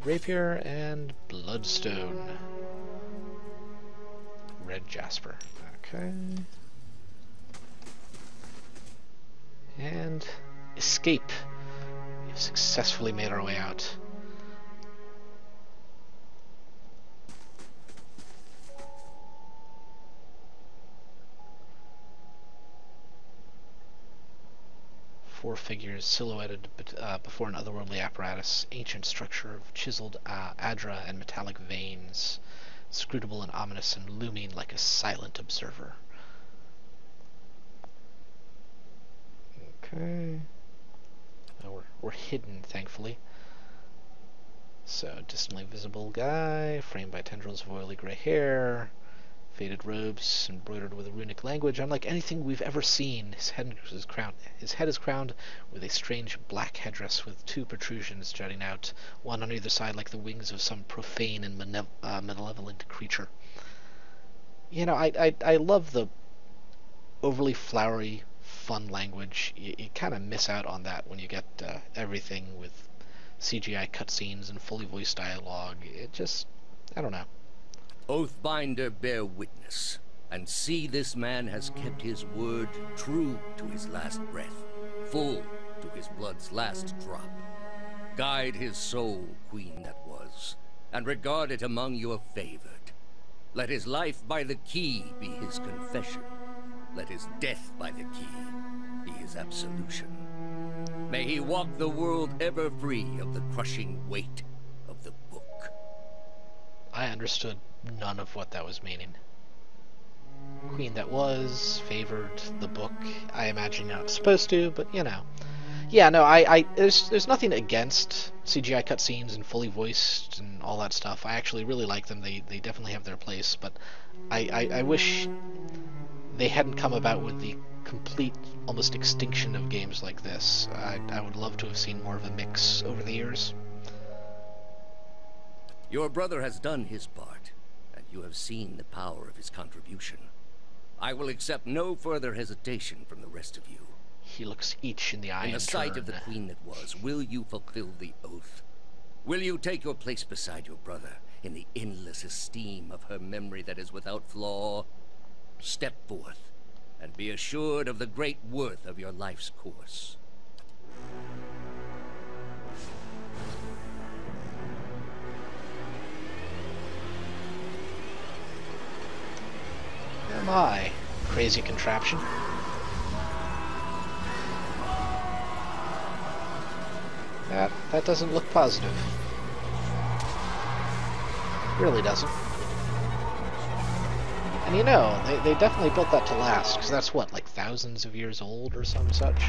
Rapier and bloodstone. Red jasper. Okay. And escape. We've successfully made our way out. Four figures silhouetted before an otherworldly apparatus, ancient structure of chiseled adra and metallic veins, inscrutable and ominous and looming like a silent observer. Okay. Oh, we're hidden, thankfully. So, distantly visible guy, framed by tendrils of oily gray hair, faded robes embroidered with a runic language, unlike anything we've ever seen. His head is crowned with a strange black headdress with two protrusions jutting out, one on either side like the wings of some profane and malevolent creature. You know, I love the overly flowery, fun language. You kind of miss out on that when you get everything with CGI cutscenes and fully voiced dialogue. It just, I don't know. Oathbinder, bear witness, and see this man has kept his word true to his last breath, full to his blood's last drop. Guide his soul, queen that was, and regard it among your favored. Let his life by the key be his confession. Let his death by the key be his absolution. May he walk the world ever free of the crushing weight of the book. I understood none of what that was meaning. Queen that was, favored, the book. I imagine you're not supposed to, but you know. Yeah, no, there's nothing against CGI cutscenes and fully voiced and all that stuff. I actually really like them. They definitely have their place, but I wish they hadn't come about with the complete, almost extinction of games like this. I would love to have seen more of a mix over the years. Your brother has done his part, and you have seen the power of his contribution. I will accept no further hesitation from the rest of you. He looks each in the eye in the sight turn. of the queen that was, will you fulfill the oath? Will you take your place beside your brother in the endless esteem of her memory that is without flaw? Step forth, and be assured of the great worth of your life's course. Am I? Crazy contraption. That doesn't look positive. Really doesn't. And you know, they definitely built that to last, because that's what, like thousands of years old or some such?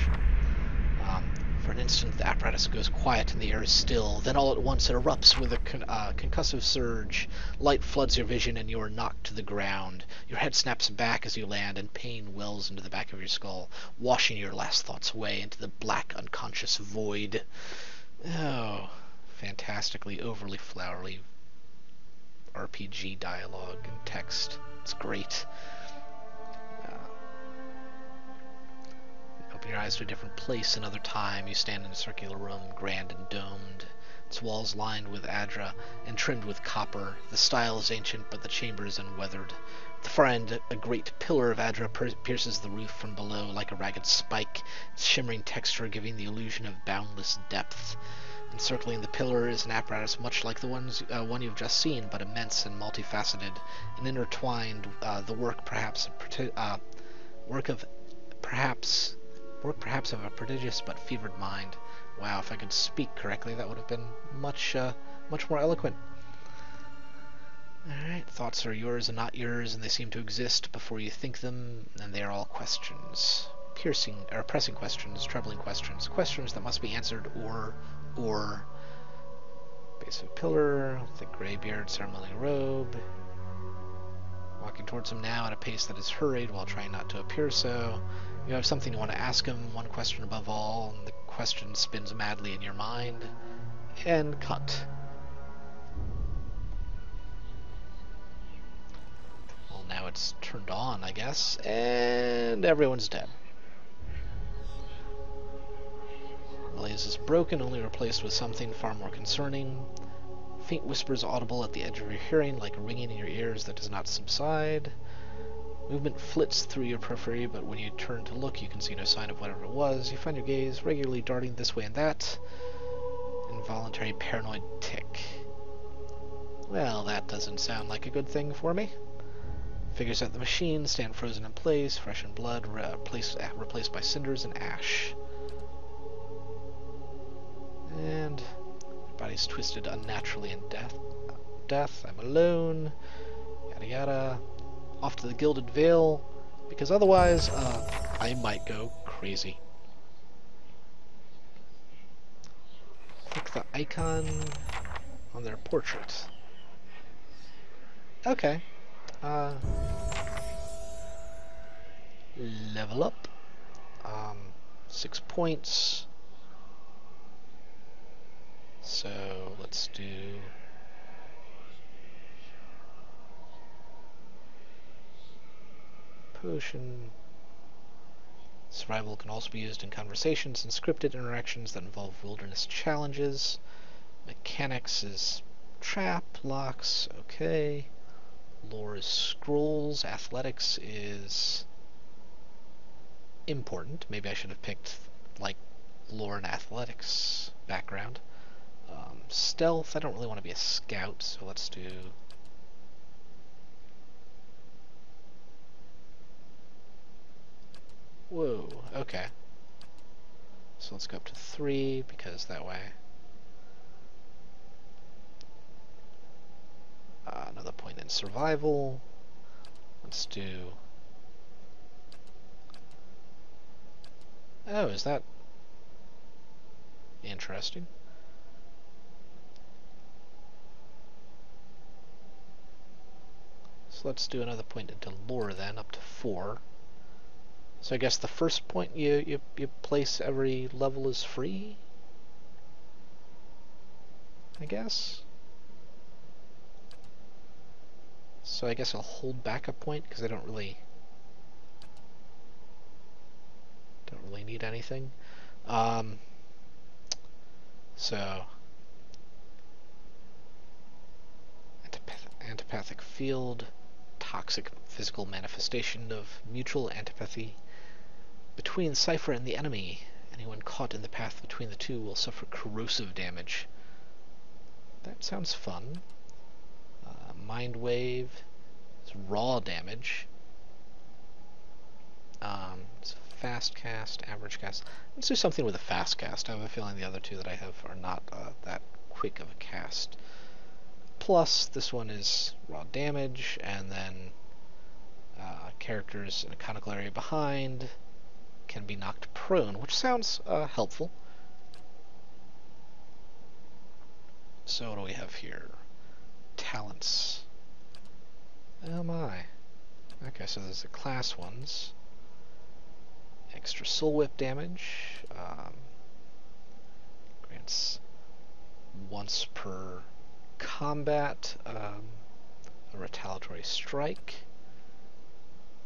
For an instant, the apparatus goes quiet and the air is still. Then all at once it erupts with a concussive surge. Light floods your vision and you are knocked to the ground. Your head snaps back as you land, and pain wells into the back of your skull, washing your last thoughts away into the black, unconscious void. Oh, fantastically overly flowery RPG dialogue and text. It's great. Open your eyes to a different place, another time. You stand in a circular room, grand and domed. its walls lined with adra and trimmed with copper. The style is ancient, but the chamber is unweathered. At the far end, a great pillar of adra pierces the roof from below like a ragged spike, its shimmering texture giving the illusion of boundless depth. Encircling the pillar is an apparatus much like the one you've just seen, but immense and multifaceted and intertwined. The work perhaps of a prodigious but fevered mind. Wow, if I could speak correctly, that would have been much more eloquent. Alright, thoughts are yours and not yours, and they seem to exist before you think them, and they are all questions. Pressing questions, troubling questions, questions that must be answered, or... Base of a pillar, thick gray beard, ceremonial robe. Walking towards him now at a pace that is hurried while trying not to appear so. You have something you want to ask him, one question above all, and the question spins madly in your mind. And cut. Well, now it's turned on, I guess, and everyone's dead. The laze is broken, only replaced with something far more concerning. Faint whispers audible at the edge of your hearing, like ringing in your ears that does not subside. Movement flits through your periphery, but when you turn to look, you can see no sign of whatever it was. You find your gaze regularly darting this way and that. Involuntary paranoid tick. Well, that doesn't sound like a good thing for me. Figures at the machine stand frozen in place, fresh in blood, replaced by cinders and ash. And my body's twisted unnaturally in death. I'm alone. Yada yada. Off to the Gilded Vale, because otherwise, I might go crazy. Click the icon on their portrait. Okay. Level up. 6 points. So let's do potion. Survival can also be used in conversations and scripted interactions that involve wilderness challenges. Mechanics is trap, locks, okay. Lore is scrolls. Athletics is important. Maybe I should have picked like lore and athletics background. Stealth, I don't really want to be a scout, so let's do whoa, okay. So let's go up to 3, because that way another point in survival. Let's do oh, is that interesting? So let's do another point into lore then, up to 4. So I guess the first point you place every level is free? I guess? So I guess I'll hold back a point because I don't really need anything. So antipathic field, toxic physical manifestation of mutual antipathy between Cipher and the enemy. Anyone caught in the path between the two will suffer corrosive damage. That sounds fun. Mind wave is raw damage. It's fast cast, average cast. Let's do something with a fast cast. I have a feeling the other two that I have are not that quick of a cast. Plus, this one is raw damage, and then characters in a conical area behind can be knocked prone, which sounds helpful. So what do we have here? Talents. Oh my. Okay, so there's the class ones. Extra soul whip damage. Grants once per combat a retaliatory strike.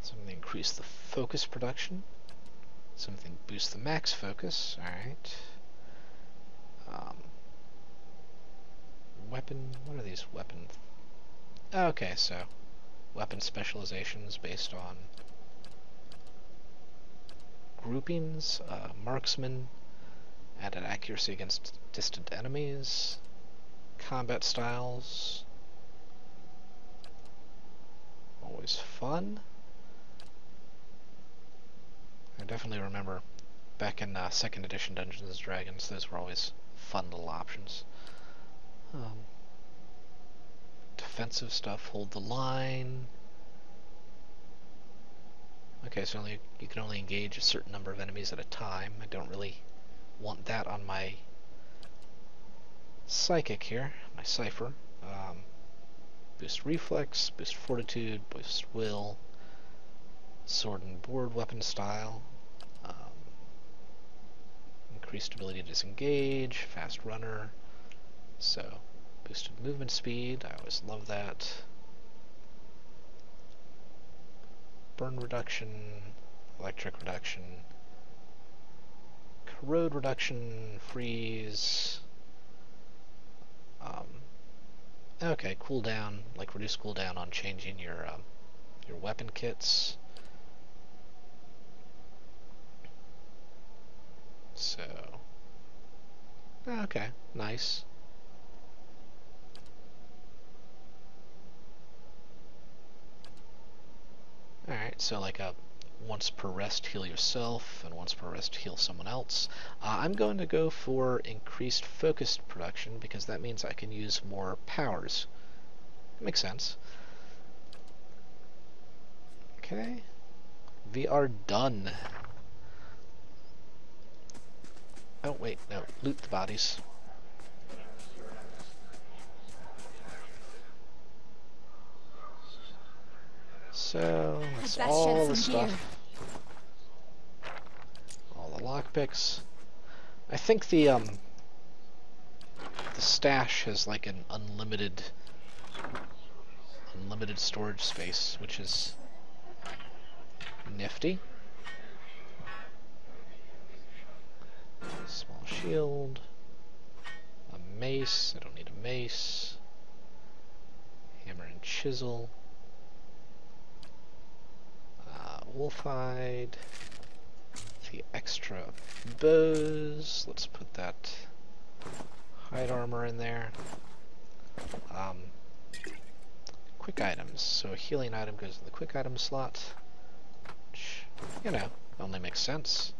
Something increase the focus production. Something boost the max focus. Alright. weapon... What are these weapons? Okay, so weapon specializations based on groupings, marksman, added accuracy against distant enemies, combat styles, always fun. I definitely remember back in 2nd edition Dungeons & Dragons, those were always fun little options. Defensive stuff, hold the line. Okay, so you can only engage a certain number of enemies at a time. I don't really want that on my psychic here, my cipher. Boost reflex, boost fortitude, boost will, sword and board weapon style, increased ability to disengage, fast runner, so boosted movement speed, I always love that. Burn reduction, electric reduction, corrode reduction, freeze. Okay, cooldown, like reduce cooldown on changing your weapon kits. So, okay, nice. Alright, so like a once per rest heal yourself, and once per rest heal someone else. I'm going to go for increased focused production, because that means I can use more powers. That makes sense. Okay. We are done. Oh, wait, no. Loot the bodies. So, that's all the stuff. All the lockpicks. I think the stash has like an unlimited storage space, which is nifty. Small shield. A mace. I don't need a mace. Hammer and chisel. Wolfhide. The extra bows. Let's put that hide armor in there. Quick items. So a healing item goes in the quick item slot, which, you know, only makes sense.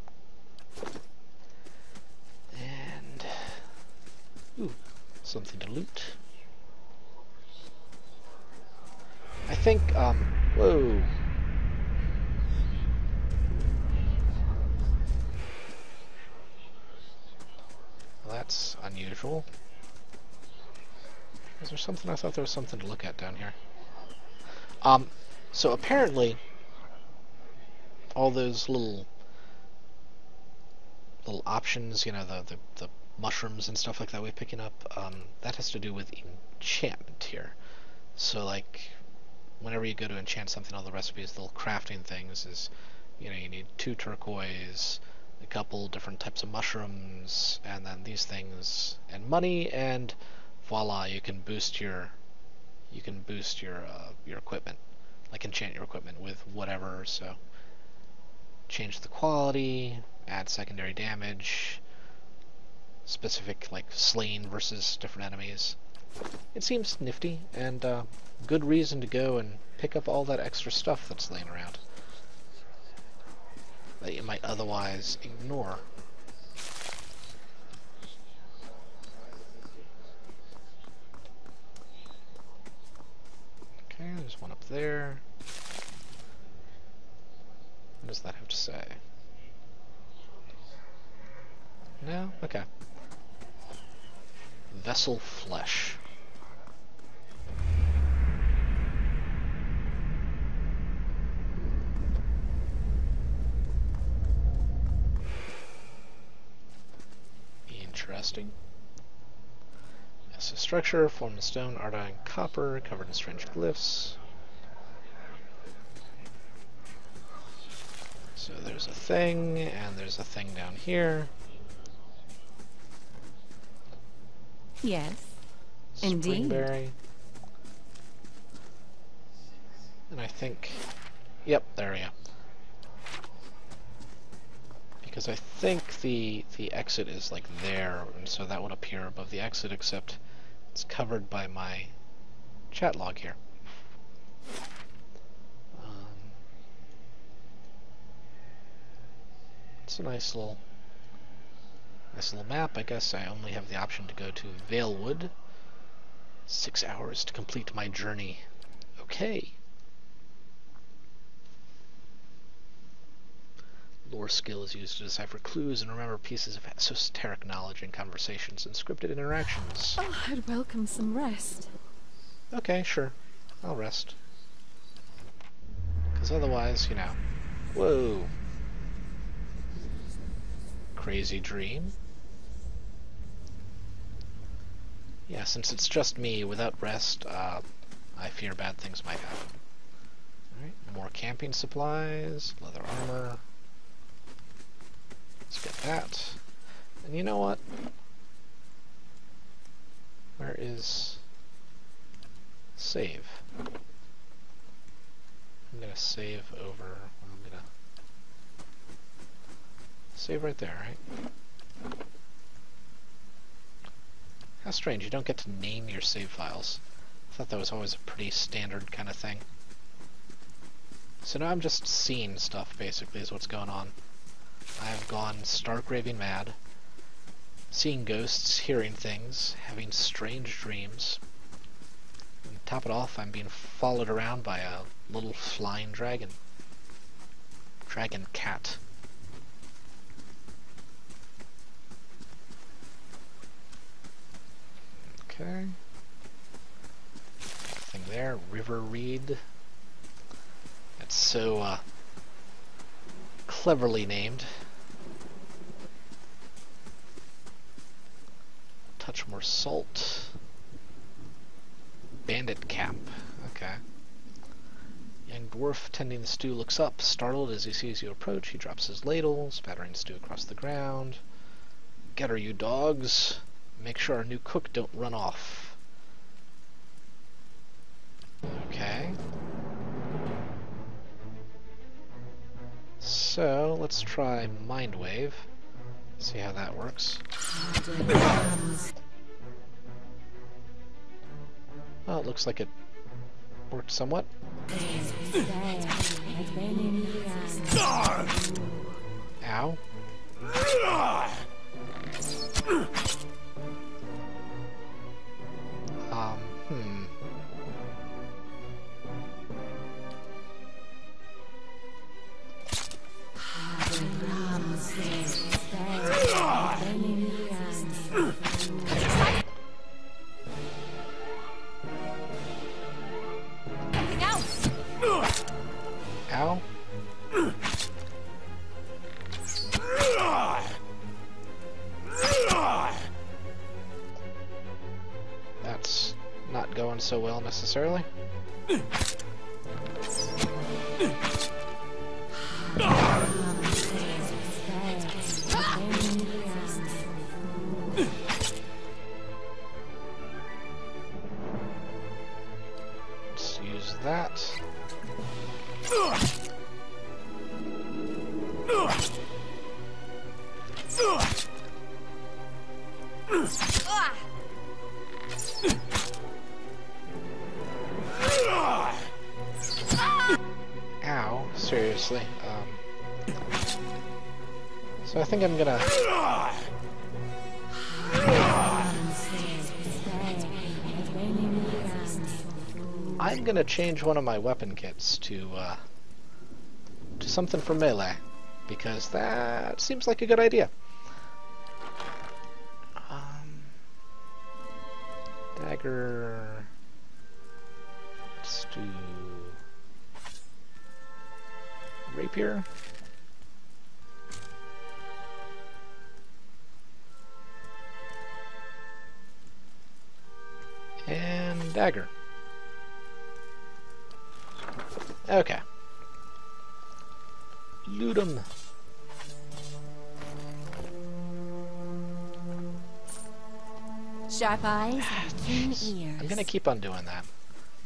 And ooh, something to loot. I think whoa. Well, that's unusual. Is there something? I thought there was something to look at down here. So apparently all those little options, you know, the mushrooms and stuff like that we're picking up, that has to do with enchantment here. So like whenever you go to enchant something, all the recipes, the little crafting things is, you know, you need 2 turquoise, a couple different types of mushrooms, and then these things, and money, and voila, you can boost your equipment, like enchant your equipment with whatever. So change the quality, add secondary damage, specific like slain versus different enemies. It seems nifty, and good reason to go and pick up all that extra stuff that's laying around that you might otherwise ignore. Okay, there's one up there. What does that have to say? No? Okay. Vessel flesh. Interesting. As a structure formed of stone, iodine, copper, covered in strange glyphs. So there's a thing, and there's a thing down here. Yes. Indeed. Springberry. And I think... Yep, there we go. Because I think the exit is like there, and so that would appear above the exit, except it's covered by my chat log here. It's a nice little map. I guess I only have the option to go to Valewood. 6 hours to complete my journey. Okay. Lore skill is used to decipher clues and remember pieces of esoteric knowledge in conversations and scripted interactions. Oh, I'd welcome some rest. Okay, sure. I'll rest. Because otherwise, you know... Whoa! Crazy dream. Yeah, since it's just me, without rest, I fear bad things might happen. Alright, more camping supplies, leather armor. Let's get that. And you know what? Where is save? I'm gonna save over. I'm gonna save right there, right? How strange, you don't get to name your save files. I thought that was always a pretty standard kind of thing. So now I'm just seeing stuff, basically, is what's going on. I've gone stark raving mad, seeing ghosts, hearing things, having strange dreams. And to top it off, I'm being followed around by a little flying dragon. Dragon cat. Okay. Thing there, River Reed. That's so cleverly named. Touch more salt. Bandit camp. Okay. Young dwarf tending the stew looks up, startled as he sees you approach. He drops his ladle, spattering stew across the ground. Get her, you dogs. Make sure our new cook don't run off. Okay. So, let's try Mind Wave. See how that works. Well, it looks like it worked somewhat. Ow. Ow. That's not going so well necessarily. Let's use that. Ow, seriously. So I think I'm gonna... I'm gonna change one of my weapon kits to something for melee, because that seems like a good idea. Dagger... Let's do... Rapier? And dagger. Okay. Loot 'em. Sharp eyes and keen ears. I'm gonna keep on doing that.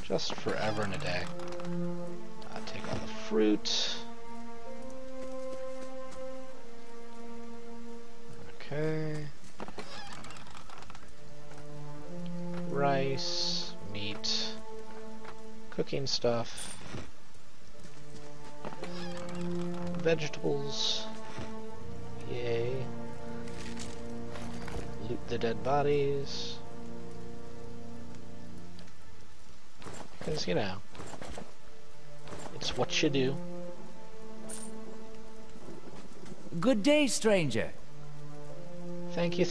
Just forever and a day. Take all the fruit. Okay. Rice, meat, cooking stuff, vegetables. Yay. Loot the dead bodies. Because, you know, it's what you do. Good day, stranger. Thank you.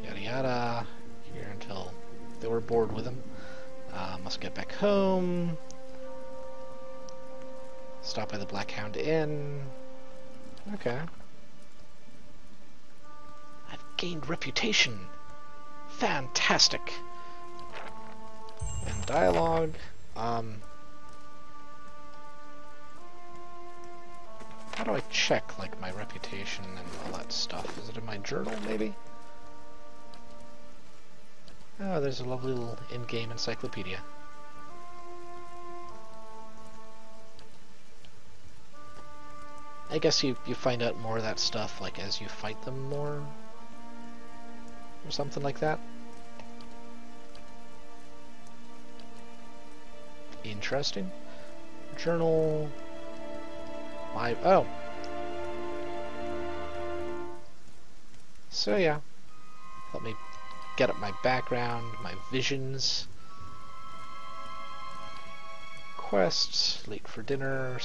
Yada yada. Here until they were bored with him. Must get back home. Stop by the Black Hound Inn. Okay. I've gained reputation. Fantastic. And dialogue. How do I check, like, my reputation and all that stuff? Is it in my journal, maybe? Oh, there's a lovely little in-game encyclopedia. I guess you find out more of that stuff, like, as you fight them more? Or something like that? Interesting. Journal... Oh. So yeah, let me get up my background, my visions, quests, late for dinner,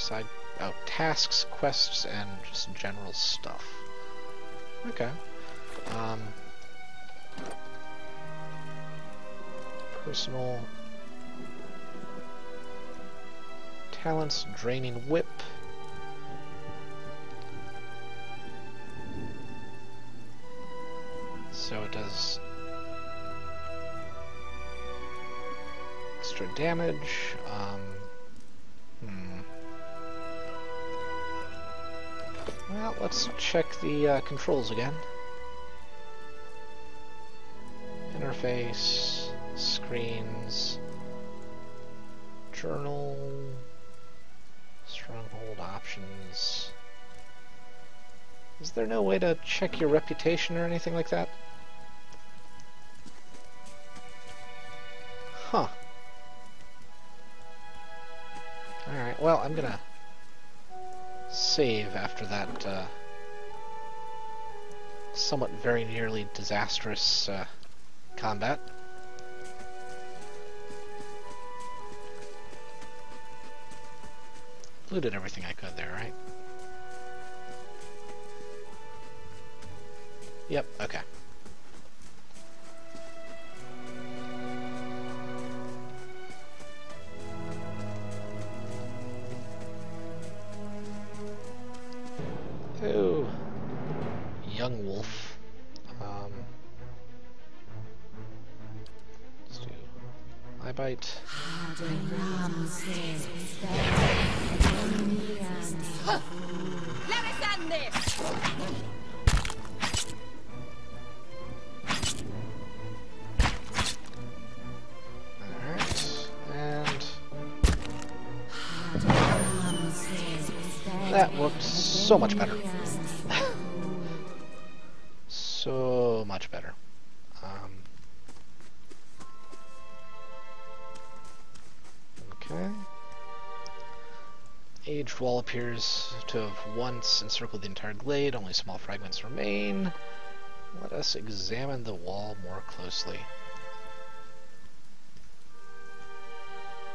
tasks, quests, and just general stuff. Okay. Personal talents, draining whip. So it does extra damage. Well, let's check the controls again. Interface, screens, journal, stronghold options. Is there no way to check your reputation or anything like that? Huh. Alright, well, I'm gonna save after that somewhat very nearly disastrous combat. Looted everything I could there, right? Yep, okay. Oh, young wolf. Let's do eye bite. Alright, and that worked so much better. So much better. Okay. Aged wall appears to have once encircled the entire glade. Only small fragments remain. Let us examine the wall more closely.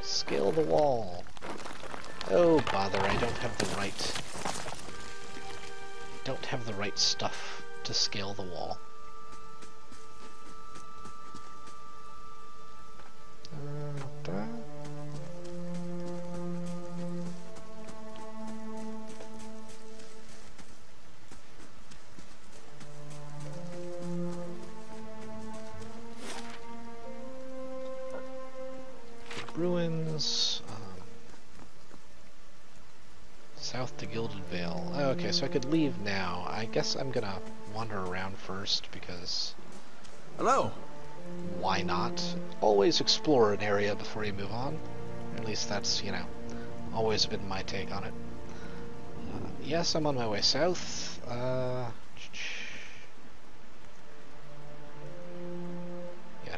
Scale the wall. Oh bother, I don't have the right stuff to scale the wall. Ruins. South to Gilded Vale. Oh, okay, so I could leave now. I guess I'm gonna wander around first because... Hello. why not? Always explore an area before you move on. At least that's, you know, always been my take on it. Yes, I'm on my way south. Yada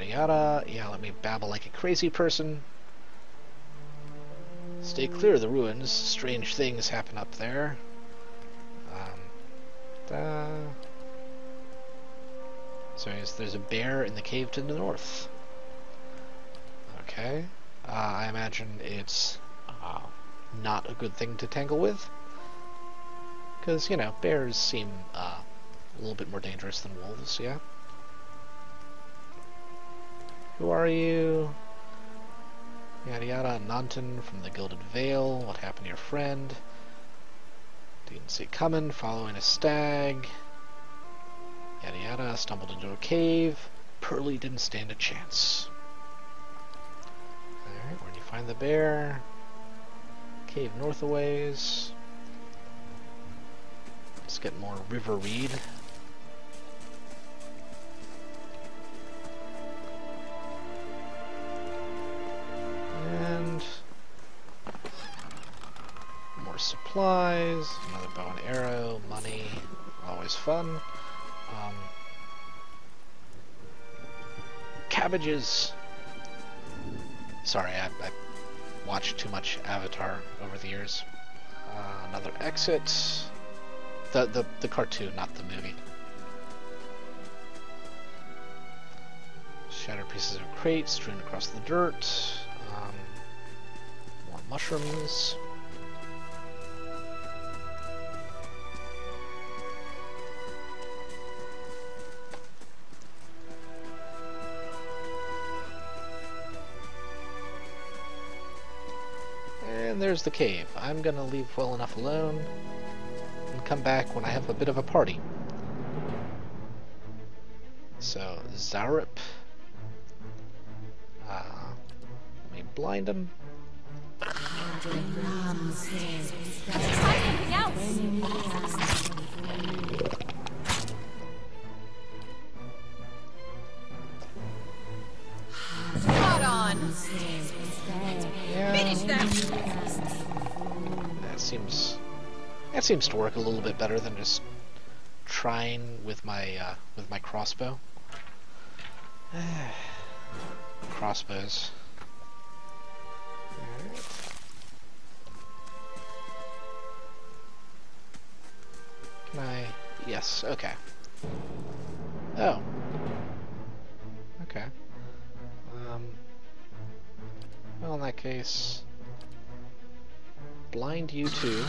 yada. Yeah, let me babble like a crazy person. Stay clear of the ruins. Strange things happen up there. So there's a bear in the cave to the north. Okay. I imagine it's not a good thing to tangle with. Because, you know, bears seem a little bit more dangerous than wolves, yeah? Who are you? Yada yada. Nanton from the Gilded Vale. What happened to your friend? Didn't see it coming. Following a stag. Yada yada. Stumbled into a cave. Pearly didn't stand a chance. Alright, where do you find the bear? Cave north a ways. Let's get more river reed. And more supplies, another bow and arrow, money, always fun. Cabbages. Sorry, I watched too much Avatar over the years. Another exit. The cartoon, not the movie. Shattered pieces of crate strewn across the dirt. More mushrooms. And there's the cave. I'm gonna leave well enough alone and come back when I have a bit of a party. So, Zarup. Let me blind him. Try something else. Spot on. Yeah, Finish them. that seems to work a little bit better than just trying with my crossbow. Crossbows. Alright. Can I? Yes. Okay. Oh. Okay. Well, in that case, blind you too.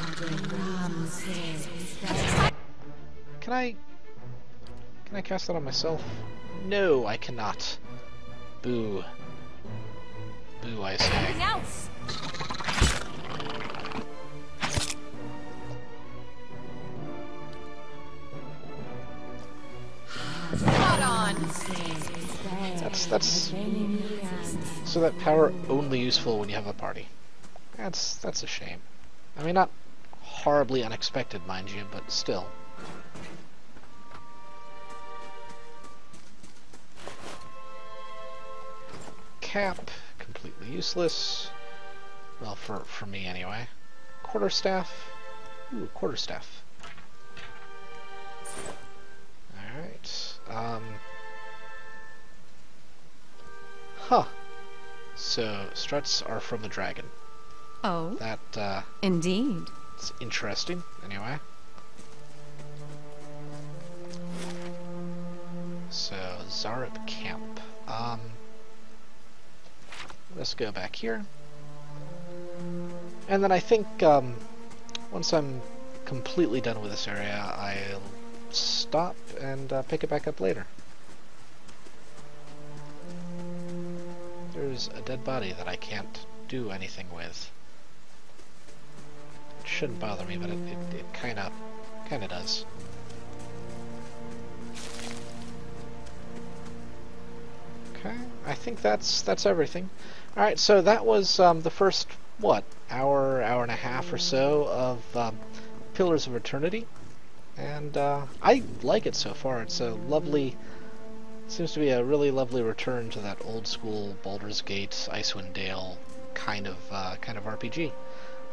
Can I cast that on myself? No, I cannot. Boo. Boo, I say. Something else. Spot on. That's so that power only useful when you have a party. That's a shame. I mean, not horribly unexpected, mind you, but still. Cap, completely useless. Well, for me anyway. Quarterstaff. Ooh, quarterstaff. Alright. Huh. So, struts are from the dragon. Oh. That, Indeed. it's interesting, anyway. So, Zarup Camp. Let's go back here. And then I think, once I'm completely done with this area, I'll stop and pick it back up later. There's a dead body that I can't do anything with. It shouldn't bother me, but it kinda does. Okay, I think that's everything. Alright, so that was the first, what, hour and a half or so of Pillars of Eternity. And I like it so far. It's a lovely Seems to be a really lovely return to that old school Baldur's Gate, Icewind Dale kind of RPG,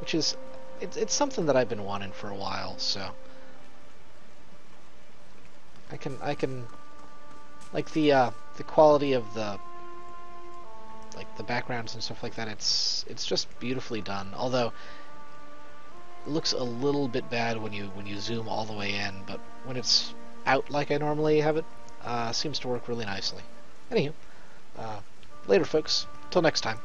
which is it's something that I've been wanting for a while. So I can like the quality of the backgrounds and stuff like that. It's just beautifully done. Although it looks a little bit bad when you zoom all the way in, but when it's out like I normally have it, seems to work really nicely. Anywho, later folks. Till next time.